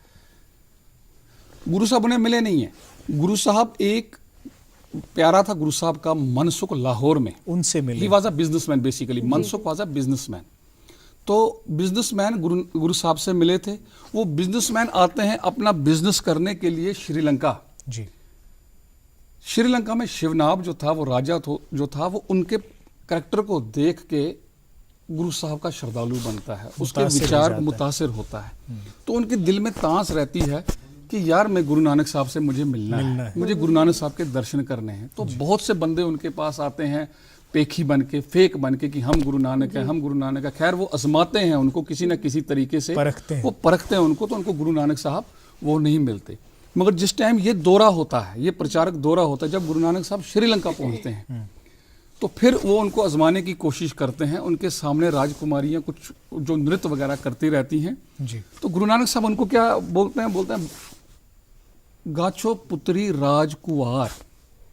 गुरु साहब उन्हें मिले नहीं है। गुरु साहब एक प्यारा था गुरु साहब का मनसुख, लाहौर में उनसे मिले। He was a businessman basically, Mansukh was a businessman. तो बिजनेसमैन गुरु साहब से मिले थे। वो बिजनेसमैन आते हैं अपना बिजनेस करने के लिए श्रीलंका। जी। श्रीलंका में शिवनाभ जो था वो राजा जो था वो उनके करैक्टर को देख के गुरु साहब का श्रद्धालु बनता है, उसके विचार को मुतासिर होता है। तो उनके दिल में तांस रहती है कि यार मैं गुरु नानक साहब से मुझे मिलना है, मुझे गुरु नानक साहब के दर्शन करने हैं। तो बहुत से बंदे उनके पास आते हैं पेखी बन के, फेक बन के कि हम गुरु नानक हैं, हम गुरु नानक है। खैर वो आजमाते हैं उनको किसी न किसी तरीके से, वो परखते हैं उनको, तो उनको गुरु नानक साहब वो नहीं मिलते। मगर जिस टाइम ये दौरा होता है, ये प्रचारक दौरा होता है, जब गुरु नानक साहब श्रीलंका पहुंचते हैं तो फिर वो उनको आजमाने की कोशिश करते हैं। उनके सामने राजकुमारियां कुछ जो नृत्य वगैरह करती रहती हैं जी। तो गुरु नानक साहब उनको क्या बोलते हैं, बोलते हैं गाछो पुत्री राजकुमार।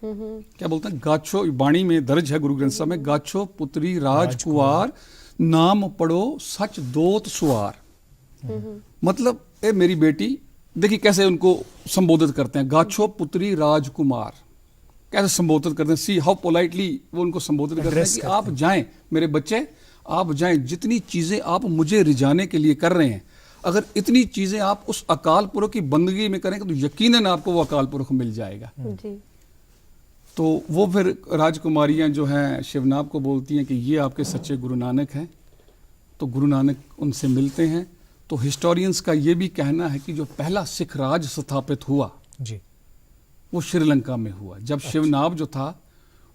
क्या बोलते हैं, गाछो, वाणी में दर्ज है गुरु ग्रंथ साहब में, गाछो पुत्री राजकुमार, नाम पढ़ो सच दोत सुवार। मतलब ए मेरी बेटी, देखिए कैसे उनको संबोधित करते हैं, गाछो पुत्री राजकुमार, कैसे संबोधित करते हैं। सी हाउ पोलाइटली वो उनको संबोधित करते हैं कि आप जाएं मेरे बच्चे, आप जाएं, जितनी चीजें आप मुझे रिझाने के लिए कर रहे हैं, अगर इतनी चीजें आप उस अकाल पुरख की बंदगी में करेंगे तो यकीनन आपको वो अकाल पुरख मिल जाएगा। जी। तो वो फिर राजकुमारियां जो हैं शिवनाभ को बोलती हैं कि ये आपके सच्चे गुरु नानक हैं। तो गुरु नानक उनसे मिलते हैं। तो हिस्टोरियंस का ये भी कहना है कि जो पहला सिख राज स्थापित हुआ जी, वो श्रीलंका में हुआ। जब शिवनाभ जो था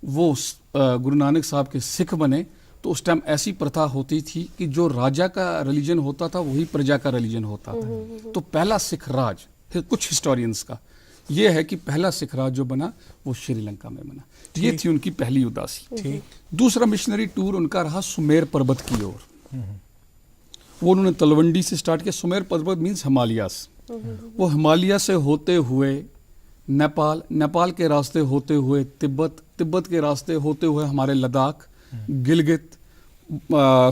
वो गुरु नानक साहब के सिख बने तो उस टाइम ऐसी प्रथा होती थी कि जो राजा का रिलीजन होता था वही प्रजा का रिलीजन होता था। तो पहला सिख राज, कुछ हिस्टोरियंस का ये है कि पहला सिख राज जो बना वो श्रीलंका में बना। ये थी उनकी पहली उदासी। दूसरा मिशनरी टूर उनका रहा सुमेर पर्वत की ओर। वो उन्होंने तलवंडी से स्टार्ट किया। सुमेर पर्वत मीन्स हिमालयास। वो हिमालय से होते हुए नेपाल, नेपाल के रास्ते होते हुए तिब्बत, तिब्बत के रास्ते होते हुए हमारे लद्दाख, गिलगित,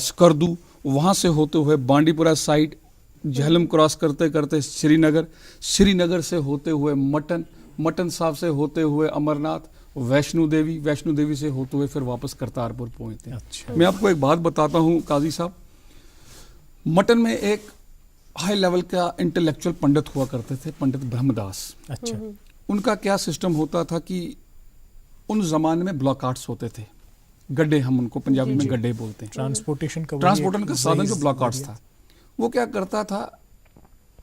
स्कर्दू, वहाँ से होते हुए बांडीपुरा साइड, झेलम क्रॉस करते करते श्रीनगर, श्रीनगर से होते हुए मटन, मटन साहब से होते हुए अमरनाथ, वैष्णो देवी, वैष्णो देवी से होते हुए फिर वापस करतारपुर पहुँचते हैं। अच्छा। मैं आपको एक बात बताता हूँ काजी साहब, मटन में एक हाई लेवल का इंटेलेक्चुअल पंडित हुआ करते थे, पंडित ब्रह्मदास। अच्छा। उनका क्या सिस्टम होता था कि उन जमाने में ब्लॉक आर्ट्स होते थे, गड्ढे, हम उनको पंजाबी में गड्ढे बोलते हैं। ट्रांसपोर्टेशन का साधन जो ब्लॉक आर्ट्स था, वो क्या करता था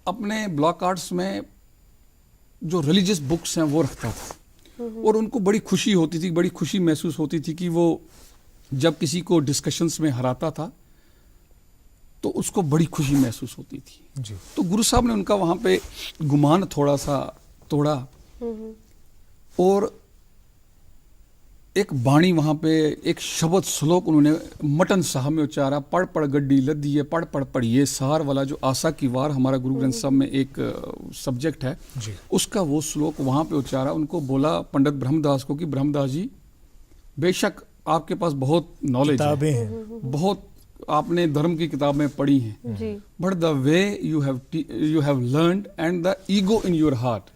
अपने ब्लॉक आर्ट्स में जो रिलीजियस बुक्स हैं वो रखता था। और उनको बड़ी खुशी होती थी, बड़ी खुशी महसूस होती थी कि वो जब किसी को डिस्कशंस में हराता था तो उसको बड़ी खुशी महसूस होती थी जी। तो गुरु साहब ने उनका वहाँ पे गुमान थोड़ा सा तोड़ा और एक बाणी वहाँ पे एक शब्द श्लोक उन्होंने मटन साहब में उच्चारा, पढ़ पढ़ गड्डी लद्दी है, पढ़ पढ़ पढ़िए सार वाला, जो आशा की वार हमारा गुरु ग्रंथ साहब में एक सब्जेक्ट है जी। उसका वो श्लोक वहाँ पे उच्चारा। उनको बोला पंडित ब्रह्मदास को कि ब्रह्मदास जी, बेशक आपके पास बहुत नॉलेज है, बहुत आपने धर्म की किताब में पढ़ी हैं, but the way you have learned and the ego in your heart,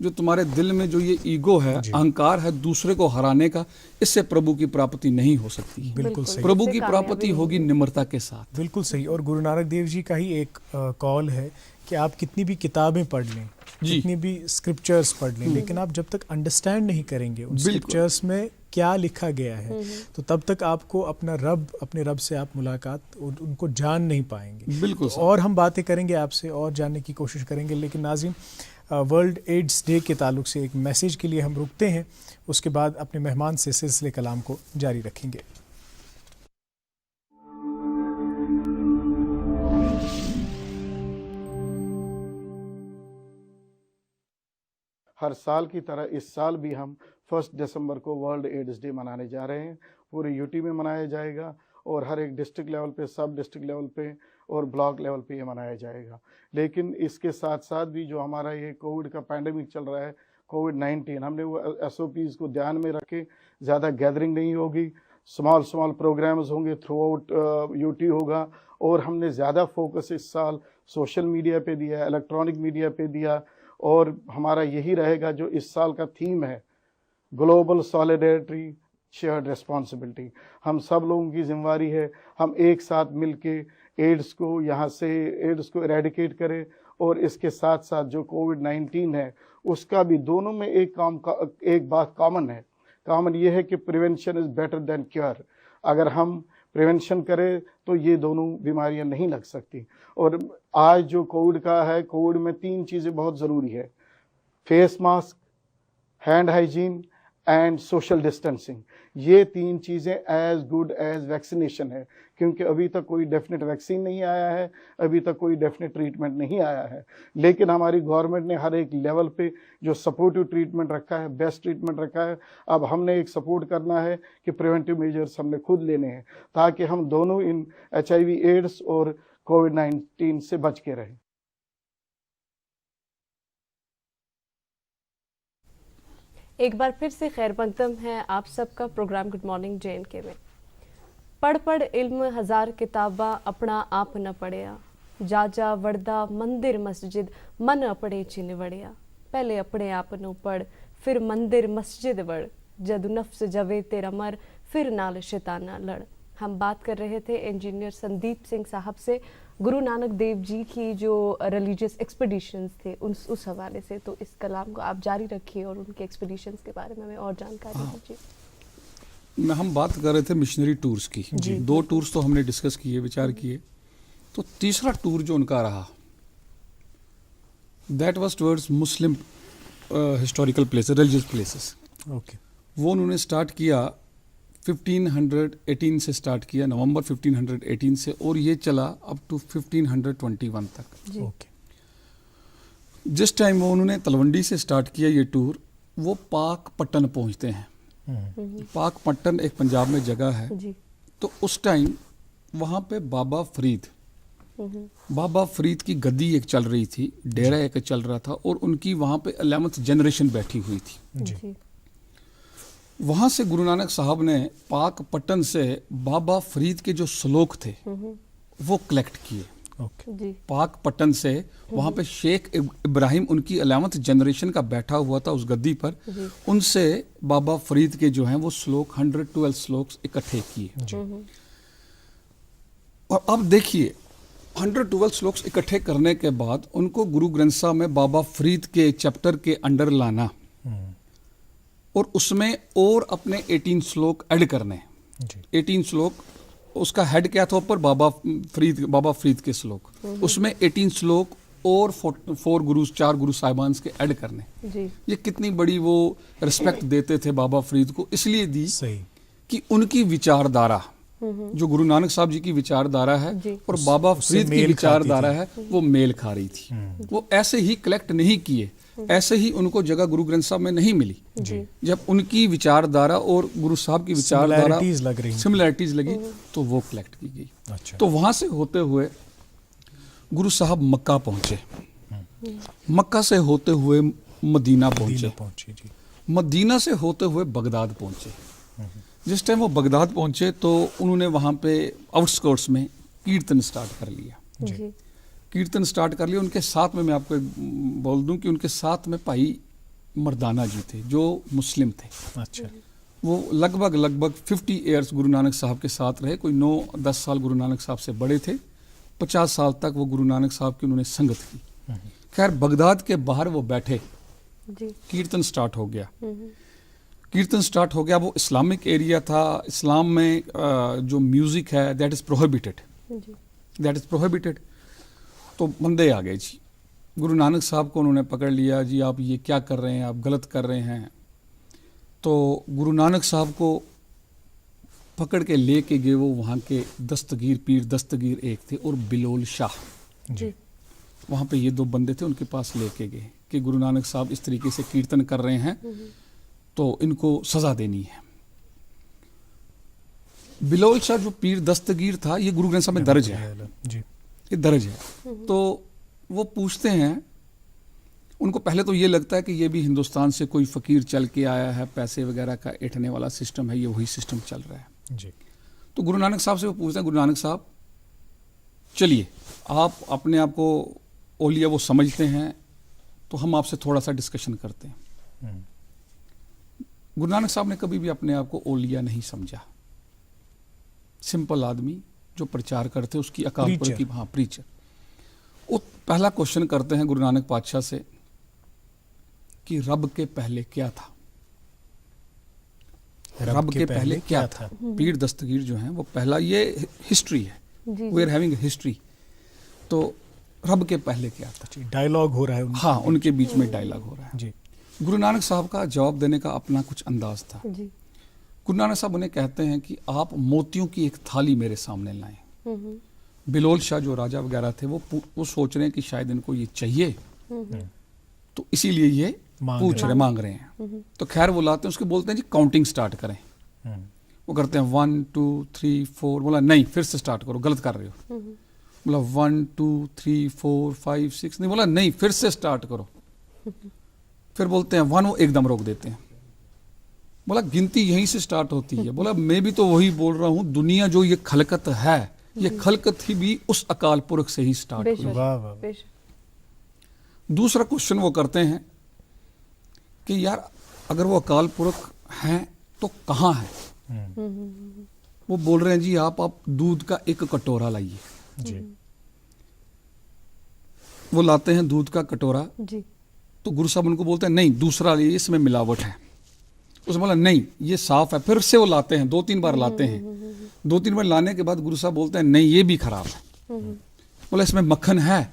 जो तुम्हारे दिल में जो ये ईगो है, अहंकार है दूसरे को हराने का, इससे प्रभु की प्राप्ति नहीं हो सकती। बिल्कुल सही। प्रभु की प्राप्ति होगी निम्रता के साथ। बिल्कुल सही। और गुरु नानक देव जी का ही एक कॉल है कि आप कितनी भी किताबें पढ़ लें, जितनी भी स्क्रिप्चर्स पढ़ लें, लेकिन आप जब तक अंडरस्टैंड नहीं करेंगे उन स्क्रिप्चर्स में क्या लिखा गया है, तो तब तक आपको अपना रब, अपने रब से आप मुलाकात उनको जान नहीं पाएंगे। बिल्कुल। और हम बातें करेंगे आपसे और जानने की कोशिश करेंगे, लेकिन नाज़रीन वर्ल्ड एड्स डे के ताल्लुक से एक मैसेज के लिए हम रुकते हैं, उसके बाद अपने मेहमान से सिलसिले कलाम को जारी रखेंगे। हर साल की तरह इस साल भी हम 1 दिसंबर को वर्ल्ड एड्स डे मनाने जा रहे हैं। पूरे यूटी में मनाया जाएगा और हर एक डिस्ट्रिक्ट लेवल पे, सब डिस्ट्रिक्ट लेवल पे और ब्लॉक लेवल पे ये मनाया जाएगा। लेकिन इसके साथ साथ भी जो हमारा ये कोविड का पैंडेमिक चल रहा है, कोविड-19, हमने वो SOPs को ध्यान में रखे ज़्यादा गैदरिंग नहीं होगी, स्मॉल प्रोग्राम्स होंगे, थ्रू आउट यूटी होगा और हमने ज़्यादा फोकस इस साल सोशल मीडिया पे दिया, इलेक्ट्रॉनिक मीडिया पे दिया और हमारा यही रहेगा जो इस साल का थीम है, ग्लोबल सॉलिडेरिटी शेयर्ड रिस्पॉन्सिबिलिटी। हम सब लोगों की जिम्मेवारी है, हम एक साथ मिलके एड्स को यहाँ से एड्स को इरेडिकेट करें और इसके साथ साथ जो कोविड-19 है उसका भी दोनों में एक बात कॉमन है। कॉमन ये है कि prevention is better than cure. अगर हम प्रिवेंशन करें तो ये दोनों बीमारियां नहीं लग सकती। और आज जो कोविड का है, कोविड में 3 चीज़ें बहुत ज़रूरी है, face mask, hand hygiene and social distancing. ये 3 चीज़ें एज गुड एज वैक्सीनेशन है, क्योंकि अभी तक कोई डेफिनेट वैक्सीन नहीं आया है, अभी तक कोई डेफिनेट ट्रीटमेंट नहीं आया है। लेकिन हमारी गवर्नमेंट ने हर एक लेवल पे जो सपोर्टिव ट्रीटमेंट रखा है, बेस्ट ट्रीटमेंट रखा है। अब हमने एक सपोर्ट करना है कि प्रिवेंटिव मेजर्स हमने खुद लेने हैं ताकि हम दोनों इन HIV एड्स और कोविड-19 से बच के रहें। एक बार फिर से खैर मकदम है आप सबका प्रोग्राम गुड मॉर्निंग JNK में। पढ़ पढ़ इल्म हजार किताबा अपना आप न पढ़िया, जा जा वड़दा मंदिर मस्जिद मन अपने चिन वड़िया। पहले अपने आप नु पढ़ फिर मंदिर मस्जिद वड़, जद नफ्स जवे तेरा मर फिर नाल शैताना लड़। हम बात कर रहे थे इंजीनियर संदीप सिंह साहब से गुरु नानक देव जी की जो रिलीजियस एक्सपीडिशंस थे उस हवाले से। तो इस कलाम को आप जारी रखिए और उनके एक्सपीडिशंस के बारे में हमें और जानकारी दीजिए। हम बात कर रहे थे मिशनरी टूर्स की। 2 टूर्स तो हमने डिस्कस किए, विचार किए। तो तीसरा टूर जो उनका रहा that was towards Muslim historical places, religious places. Okay, वो उन्होंने स्टार्ट किया 1518 से स्टार्ट किया, नवंबर 1518 से, और ये चला अप टू 1521 तक। ओके, जिस टाइम वो उन्होंने तलवंडी से स्टार्ट किया ये टूर, वो पाक पट्टन पहुंचते हैं। पाक पट्टन एक पंजाब में जगह है। तो उस टाइम वहाँ पे बाबा फरीद की गद्दी एक चल रही थी, डेरा एक चल रहा था, और उनकी वहाँ पे 11th जनरेशन बैठी हुई थी। वहाँ से गुरु नानक साहब ने पाक पट्टन से बाबा फरीद के जो श्लोक थे वो कलेक्ट किए। पाक पट्टन से वहाँ पे शेख इब्राहिम उनकी 11th जनरेशन का बैठा हुआ था उस गद्दी पर, उनसे बाबा फरीद के जो हैं वो श्लोक 112 श्लोक इकट्ठे किए। और अब देखिए 112 श्लोक इकट्ठे करने के बाद उनको गुरु ग्रंथ साहब में बाबा फरीद के चैप्टर के अंडर लाना और उसमें और अपने 18 श्लोक ऐड करने। 18 श्लोक, उसका हेड क्या था ऊपर, बाबा फरीद के श्लोक, उसमें 18 श्लोक और 4 गुरु साहिबान के ऐड करने। ये कितनी बड़ी वो रिस्पेक्ट देते थे बाबा फरीद को, इसलिए दी कि उनकी विचारधारा जो गुरु नानक साहब जी की विचारधारा है और बाबा फरीद की विचारधारा है वो मेल खा रही थी। वो ऐसे ही कलेक्ट नहीं किए, ऐसे ही उनको जगह गुरु ग्रंथ साहब में नहीं मिली। जब उनकी विचारधारा और गुरु साहब की विचारधारा सिमिलैरिटीज लगी तो वो कलेक्ट की गई। अच्छा। तो वहां से होते हुए गुरु साहब मक्का पहुंचे, मक्का से होते हुए मदीना पहुंचे, मदीना से होते हुए बगदाद पहुंचे। जिस टाइम वो बगदाद पहुंचे तो उन्होंने वहां पे आउटस्कर्ट्स में कीर्तन स्टार्ट कर लिया। कीर्तन स्टार्ट कर लिया। उनके साथ में मैं आपको बोल दूं कि उनके साथ में भाई मर्दाना जी थे जो मुस्लिम थे। अच्छा। वो लगभग 50 ईयर्स गुरु नानक साहब के साथ रहे। कोई 9-10 साल गुरु नानक साहब से बड़े थे। 50 साल तक वो गुरु नानक साहब की उन्होंने संगत की। खैर बगदाद के बाहर वो बैठे, कीर्तन स्टार्ट हो गया। कीर्तन स्टार्ट हो गया। वो इस्लामिक एरिया था। इस्लाम में जो म्यूजिक है दैट इज प्रोहिबिटेड, तो बंदे आ गए जी। गुरु नानक साहब को उन्होंने पकड़ लिया, जी आप ये क्या कर रहे हैं, आप गलत कर रहे हैं। तो गुरु नानक साहब को पकड़ के लेके गए वो वहाँ के दस्तगीर पीर दस्तगीर एक थे और बिलोल शाह जी वहाँ पे ये 2 बंदे थे, उनके पास लेके गए कि गुरु नानक साहब इस तरीके से कीर्तन कर रहे हैं तो इनको सज़ा देनी है। बिलोल शाह जो पीर दस्तगीर था, ये गुरु ग्रंथ साहब में दर्ज है जी, ये दर्ज है। तो वो पूछते हैं, उनको पहले तो ये लगता है कि ये भी हिंदुस्तान से कोई फ़कीर चल के आया है, पैसे वगैरह का ऐंठने वाला सिस्टम है, ये वही सिस्टम चल रहा है जी। तो गुरु नानक साहब से वो पूछते हैं, गुरु नानक साहब चलिए आप अपने आप को ओलिया वो समझते हैं तो हम आपसे थोड़ा सा डिस्कशन करते हैं। गुरु नानक साहब ने कभी भी अपने आप को ओलिया नहीं समझा, सिंपल आदमी जो प्रचार करते उसकी अकाल पुरख की, हाँ प्रीचर। वो पहला क्वेश्चन करते हैं गुरु नानक पातशाह से कि रब के पहले क्या था, रब के पहले क्या था। पीर दस्तगीर जो हैं वो पहला, ये हिस्ट्री है, वी आर हैविंग हिस्ट्री। तो रब के पहले क्या था, डायलॉग हो रहा है हाँ उनके बीच में डायलॉग हो रहा है जी। गुरु नानक साहब का जवाब देने का अपना कुछ अंदाज था जी। गुरु नानक साहब उन्हें कहते हैं कि आप मोतियों की एक थाली मेरे सामने लाएं। बिलोल शाह जो राजा वगैरह थे वो सोच रहे हैं कि शायद इनको ये चाहिए तो इसीलिए ये मांग रहे हैं। तो खैर वो लाते हैं, उसके बोलते हैं जी काउंटिंग स्टार्ट करें। वो करते हैं 1 2 3 4, बोला नहीं फिर से स्टार्ट करो, गलत कर रहे हो। बोला 1 2 3 4 5 6, नहीं बोला नहीं फिर से स्टार्ट करो। फिर बोलते हैं 1, वो एकदम रोक देते हैं। बोला गिनती यहीं से स्टार्ट होती है। बोला मैं भी तो वही बोल रहा हूँ, दुनिया जो ये खलकत है, ये खलकत ही भी उस अकाल पुरख से ही स्टार्ट हुई। दूसरा क्वेश्चन वो करते हैं कि यार अगर वो अकाल पुरख हैं तो कहाँ है। वो बोल रहे हैं जी आप दूध का 1 कटोरा लाइए जी। वो लाते हैं दूध का कटोरा जी। तो गुरु साहब उनको बोलते हैं नहीं दूसरा लाइए, इसमें मिलावट है। उसने बोला नहीं ये साफ है। फिर से वो लाते हैं, 2-3 बार लाते हैं। 2-3 बार लाने के बाद गुरु साहब बोलते हैं नहीं ये भी खराब है। बोला इसमें मक्खन है,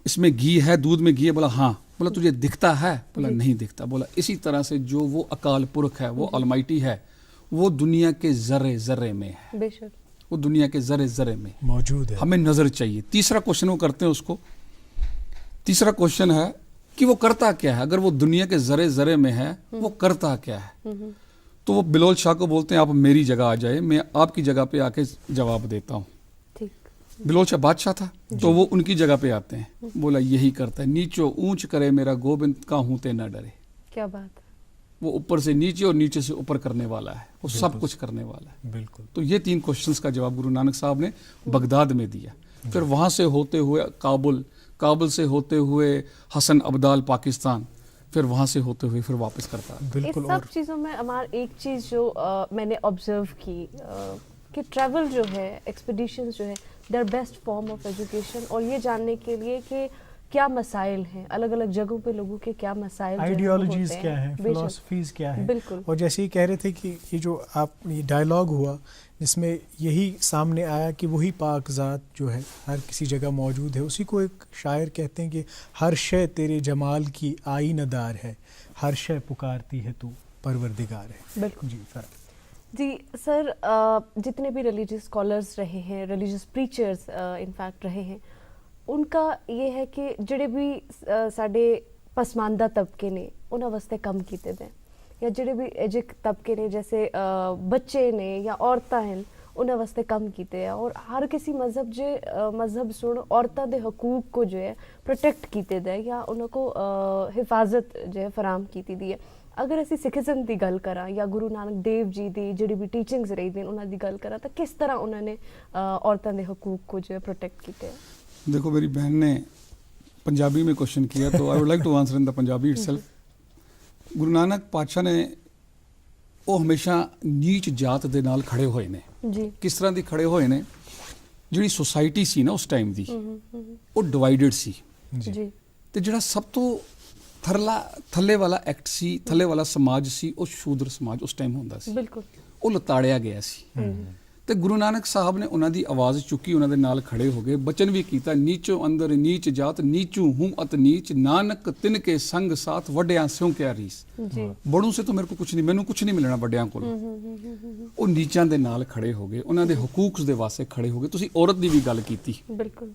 इसमें घी है, दूध में घी है। बोला हाँ। बोला तुझे दिखता है? बोला नहीं दिखता। बोला इसी तरह से जो वो अकाल पुरख है, वो अलमाइटी है, वो दुनिया के जर्रे जर्रे में है, बेशक वो दुनिया के जर्रे जर्रे में मौजूद है, हमें नजर चाहिए। तीसरा क्वेश्चन वो करते हैं उसको, तीसरा क्वेश्चन है कि वो करता क्या है, अगर वो दुनिया के जरे जरे में है वो करता क्या है। तो वो बिलोल शाह को बोलते हैं आप मेरी जगह आ जाए, मैं आपकी जगह पे आके जवाब देता हूँ। बिलोल शाह बादशाह था तो वो उनकी जगह पे आते हैं। बोला यही करता है, नीचो ऊंच करे मेरा गोविंद काहू ते न डरे। क्या बात है। वो ऊपर से नीचे और नीचे से ऊपर करने वाला है, वो सब कुछ करने वाला है। बिल्कुल। तो ये 3 क्वेश्चंस का जवाब गुरु नानक साहब ने बगदाद में दिया। फिर वहां से होते हुए काबुल, काबुल से होते हुए हसन अब्दाल पाकिस्तान, फिर वहां से होते हुए फिर वापस करता है। इस सब चीज़ों में हमारा एक चीज़ जो मैंने ऑब्जर्व की कि ट्रैवल जो है, एक्सपीडिशंस जो है, they are best form of education. और ये जानने के लिए कि क्या मसाइल हैं, अलग अलग जगहों पे लोगों के क्या मसाइल, आइडियोलॉजीज क्या हैं, फिलॉसफीज क्या हैं। बिल्कुल। और जैसे ही कह रहे थे कि ये जो आप ये डायलॉग हुआ जिसमें यही सामने आया कि वही पाक ज़ात जो है हर किसी जगह मौजूद है। उसी को एक शायर कहते हैं कि हर शय तेरे जमाल की आईनदार है, हर शय पुकारती है तू परवरदिगार है। बिल्कुल जी फर जी सर, जितने भी रिलीजियस स्कॉलर्स रहे हैं, रिलीजियस प्रीचर्स इनफैक्ट रहे हैं, उनका ये है कि ਜਿਹੜੇ भी साडे पसमानदा तबके ने उन्होंने वास्ते कम किए दें, या ਜਿਹੜੇ भी एजिक तबके ने जैसे बच्चे ने या औरतां हैं उन्होंने वास्ते कम किए। और हर किसी मजहब जे मजहब सुन औरतों के हकूक को जो है प्रोटेक्ट किए दे या उनको हिफाजत जो है फराम की दी है। अगर असी सिखिज्म की गल करा या गुरु नानक देव जी की जी भी टीचिंग्स रही दी उन्होंने गल करा, तो किस तरह उन्होंने औरतों के हकूक को जो है प्रोटेक्ट किए। देखो मेरी बहन ने पंजाबी में क्वेश्चन किया तो I would like to answer in the Punjabi itself. Guru Nanak पातशाह ने वो हमेशा नीच जात दे नाल खड़े होए ने। जी। किस तरह दी खड़े होए ने, जिहड़ी सोसाइटी सी ना उस टाइम दी वो डिवाइडेड सी जी। ते जिहड़ा सब तो थल्ले वाला एक्ट सी, थल्ले वाला समाज सी, वो शूद्र समाज उस टाइम होंदा सी। बिल्कुल। वो लताड़िया गया सी। ਤੇ ਗੁਰੂ ਨਾਨਕ ਸਾਹਿਬ ਨੇ ਉਹਨਾਂ ਦੀ ਆਵਾਜ਼ ਚੁੱਕੀ, ਉਹਨਾਂ ਦੇ ਨਾਲ ਖੜੇ ਹੋ ਗਏ, ਬਚਨ ਵੀ ਕੀਤਾ, ਨੀਚੋ ਅੰਦਰ ਨੀਚ ਜਾਤ, ਨੀਚੂ ਹੂੰ ਅਤ ਨੀਚ, ਨਾਨਕ ਤਿਨ ਕੇ ਸੰਗ ਸਾਥ, ਵੱਡਿਆਂ ਸਿਉ ਕਿਆ ਰੀਸ। ਬੜੂ ਸੇ ਤਾਂ ਮੇਰੇ ਕੋ ਕੁਛ ਨਹੀਂ, ਮੈਨੂੰ ਕੁਛ ਨਹੀਂ ਮਿਲਣਾ ਵੱਡਿਆਂ ਕੋਲ। ਉਹ ਨੀਚਾਂ ਦੇ ਨਾਲ ਖੜੇ ਹੋ ਗਏ, ਉਹਨਾਂ ਦੇ ਹਕੂਕ ਦੇ ਵਾਸਤੇ ਖੜੇ ਹੋ ਗਏ। ਤੁਸੀਂ ਔਰਤ ਦੀ ਵੀ ਗੱਲ ਕੀਤੀ, ਬਿਲਕੁਲ।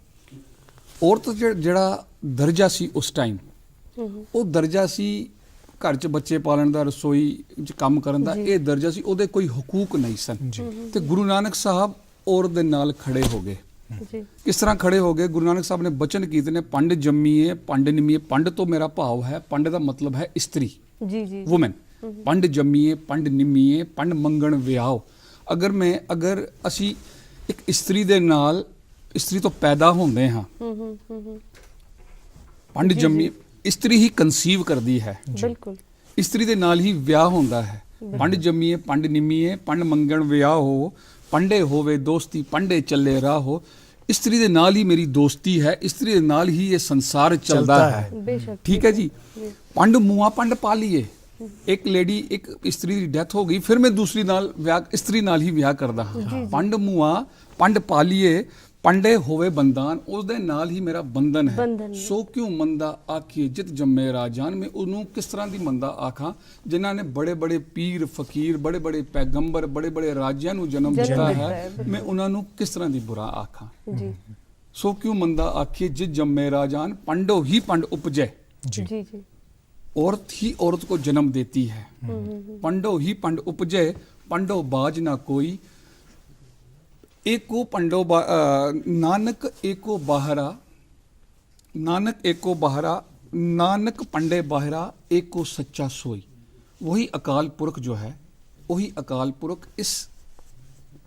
ਔਰਤ ਜਿਹੜਾ ਦਰਜਾ ਸੀ ਉਸ ਟਾਈਮ, ਉਹ ਦਰਜਾ ਸੀ ਘਰ 'ਚ ਬੱਚੇ ਪਾਲਣ ਦਾ, ਰਸੋਈ 'ਚ ਕੰਮ ਕਰਨ ਦਾ, ਇਹ ਦਰਜਾ ਸੀ, ਉਹਦੇ ਕੋਈ ਹਕੂਕ ਨਹੀਂ ਸਨ। ਤੇ ਗੁਰੂ ਨਾਨਕ ਸਾਹਿਬ ਔਰਤ ਦੇ ਨਾਲ ਖੜੇ ਹੋ ਗਏ। ਕਿਸ ਤਰ੍ਹਾਂ ਖੜੇ ਹੋ ਗਏ? ਗੁਰੂ ਨਾਨਕ ਸਾਹਿਬ ਨੇ ਬਚਨ ਕੀਤੇ ਨੇ, ਪੰਡ ਜੰਮੀਏ ਪੰਡ ਨਿਮੀਏ। ਪੰਡ ਤੋਂ ਮੇਰਾ ਭਾਵ ਹੈ, ਪੰਡ ਦਾ ਮਤਲਬ ਹੈ ਇਸਤਰੀ, ਵੂਮਨ। ਪੰਡ ਜੰਮੀਏ ਪੰਡ ਨਿਮੀਏ, ਪੰਡ ਮੰਗਣ ਵਿਆਹੋ। ਅਗਰ ਅਸੀਂ ਇੱਕ ਇਸਤਰੀ ਦੇ ਨਾਲ, ਇਸਤਰੀ ਤੋਂ ਪੈਦਾ ਹੁੰਦੇ ਹਾਂ, ਪੰਡ ਜੰਮੀਏ, ਇਸਤਰੀ ਹੀ ਕਨਸੀਵ ਕਰਦੀ ਹੈ, ਬਿਲਕੁਲ। ਇਸਤਰੀ ਦੇ ਨਾਲ ਹੀ ਵਿਆਹ ਹੁੰਦਾ ਹੈ। ਪੰਡ ਜੰਮੀਏ ਪੰਡ ਨਿਮੀਏ, ਪੰਡ ਮੰਗਣ ਵਿਆਹ ਹੋ, ਪੰਡੇ ਹੋਵੇ ਦੋਸਤੀ, ਪੰਡੇ ਚੱਲੇ ਰਾਹ ਹੋ। ਇਸਤਰੀ ਦੇ ਨਾਲ ਹੀ ਮੇਰੀ ਦੋਸਤੀ ਹੈ, ਇਸਤਰੀ ਦੇ ਨਾਲ ਹੀ ਇਹ ਸੰਸਾਰ ਚੱਲਦਾ ਹੈ। ਠੀਕ ਹੈ ਜੀ। ਪੰਡ ਮੂਆ ਪੰਡ ਪਾਲੀਏ। ਇੱਕ ਲੇਡੀ, ਇੱਕ ਇਸਤਰੀ ਦੀ ਡੈਥ ਹੋ ਗਈ, ਫਿਰ ਮੈਂ ਦੂਸਰੀ ਨਾਲ ਵਿਆਹ, ਇਸਤਰੀ ਨਾਲ ਹੀ ਵਿਆਹ ਕਰਦਾ ਹਾਂ। ਪੰਡ ਮੂਆ ਪੰਡ ਪਾਲੀਏ, ਪੰਡੇ ਹੋਵੇ ਬੰਦਾਨ, ਉਹਦੇ ਨਾਲ ਹੀ ਮੇਰਾ ਬੰਧਨ ਹੈ। ਸੋ ਕਿਉਂ ਮੰਦਾ ਆਖੀਏ ਜਿਤ ਜੰਮੇ ਰਾਜਾਨ। ਮੈਂ ਉਹਨੂੰ ਕਿਸ ਤਰ੍ਹਾਂ ਦੀ ਮੰਦਾ ਆਖਾਂ ਜਿਨ੍ਹਾਂ ਨੇ ਬੜੇ ਬੜੇ ਪੀਰ ਫਕੀਰ, ਬੜੇ ਬੜੇ ਪੈਗੰਬਰ, ਬੜੇ ਬੜੇ ਰਾਜਿਆਂ ਨੂੰ ਜਨਮ ਦਿੱਤਾ ਹੈ, ਮੈਂ ਉਹਨਾਂ ਨੂੰ ਕਿਸ ਤਰ੍ਹਾਂ ਦੀ ਬੁਰਾ ਆਖਾਂ। ਸੋ ਕਿਉਂ ਮੰਦਾ ਆਖੀਏ ਜਿਤ ਜੰਮੇ ਰਾਜਾਨ, ਪੰਡੋ ही पंड उपजे। औरत ही औरत को जन्म देती है। पंडो ही पंड उपजे, पंडो बाज ना कोई। एको पंडो नानक एको बाहरा, नानक एको बाहरा, नानक पंडे बाहरा, एको सच्चा सोई। वही अकाल पुरख जो है, वही अकाल पुरख इस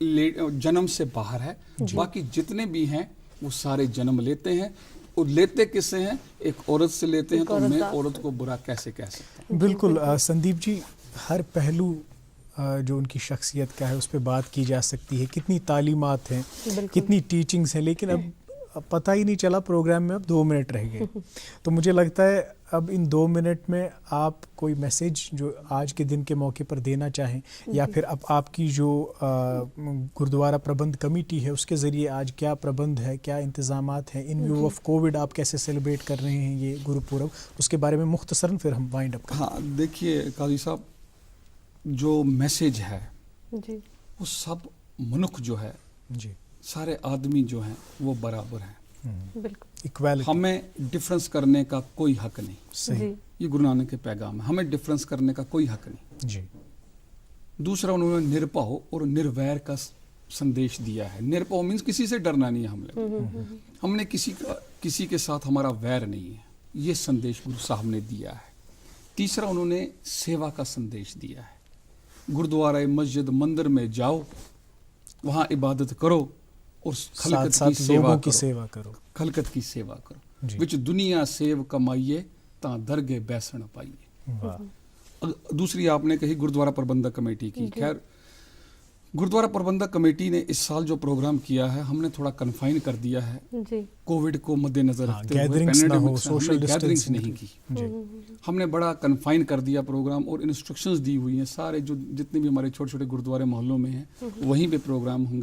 जन्म से बाहर है। बाकी जितने भी हैं वो सारे जन्म लेते हैं। और लेते किससे हैं? एक औरत से लेते हैं। तो मैं औरत को बुरा कैसे कह सकता हूँ? बिल्कुल संदीप जी, हर पहलू जो उनकी शख्सियत का है उस पर बात की जा सकती है। कितनी तालीमात हैं, कितनी टीचिंग्स हैं, लेकिन अब पता ही नहीं चला प्रोग्राम में अब 2 मिनट रह गए। तो मुझे लगता है अब इन 2 मिनट में आप कोई मैसेज जो आज के दिन के मौके पर देना चाहें, या फिर अब आपकी जो गुरुद्वारा प्रबंध कमेटी है उसके ज़रिए आज क्या प्रबंध है, क्या इंतज़ामात हैं, इन व्यू ऑफ कोविड आप कैसे सेलिब्रेट कर रहे हैं ये गुरुपुरब, उसके बारे में मुख्तसरन फिर हम वाइंड अप करें। हाँ, देखिए काजी साहब, जो मैसेज है वो सब मनुख जो है, सारे आदमी जो हैं वो बराबर हैं। इक्वालिटी, हमें डिफरेंस करने का कोई हक नहीं। सही, ये गुरु नानक के पैगाम है, हमें डिफरेंस करने का कोई हक नहीं जी। दूसरा, उन्होंने निरपहो और निर्वैर का संदेश दिया है। निरपहो मीन्स किसी से डरना नहीं है, हमने किसी के साथ हमारा वैर नहीं है, ये संदेश गुरु साहब ने दिया है। तीसरा, उन्होंने सेवा का संदेश दिया है। गुरुद्वारा, मस्जिद, मंदिर में जाओ, वहाँ इबादत करो और खलकत की सेवा करो, खलकत की सेवा करो। विच दुनिया सेव कमाइए ता दरगे बैसन पाइए। दूसरी आपने कही गुरुद्वारा प्रबंधक कमेटी की। खैर, गुरुद्वारा प्रबंधक कमेटी ने इस साल जो प्रोग्राम किया है, हमने थोड़ा कन्फाइन कर दिया है कोविड को मद्देनजर रखते हुए। गैदरिंग्स नहीं की, हमने बड़ा कन्फाइन कर दिया प्रोग्राम, और इंस्ट्रक्शंस दी हुई हैं। सारे जो जितने भी हमारे छोटे छोटे गुरुद्वारे मोहल्लों में हैं वहीं पे प्रोग्राम होंगे।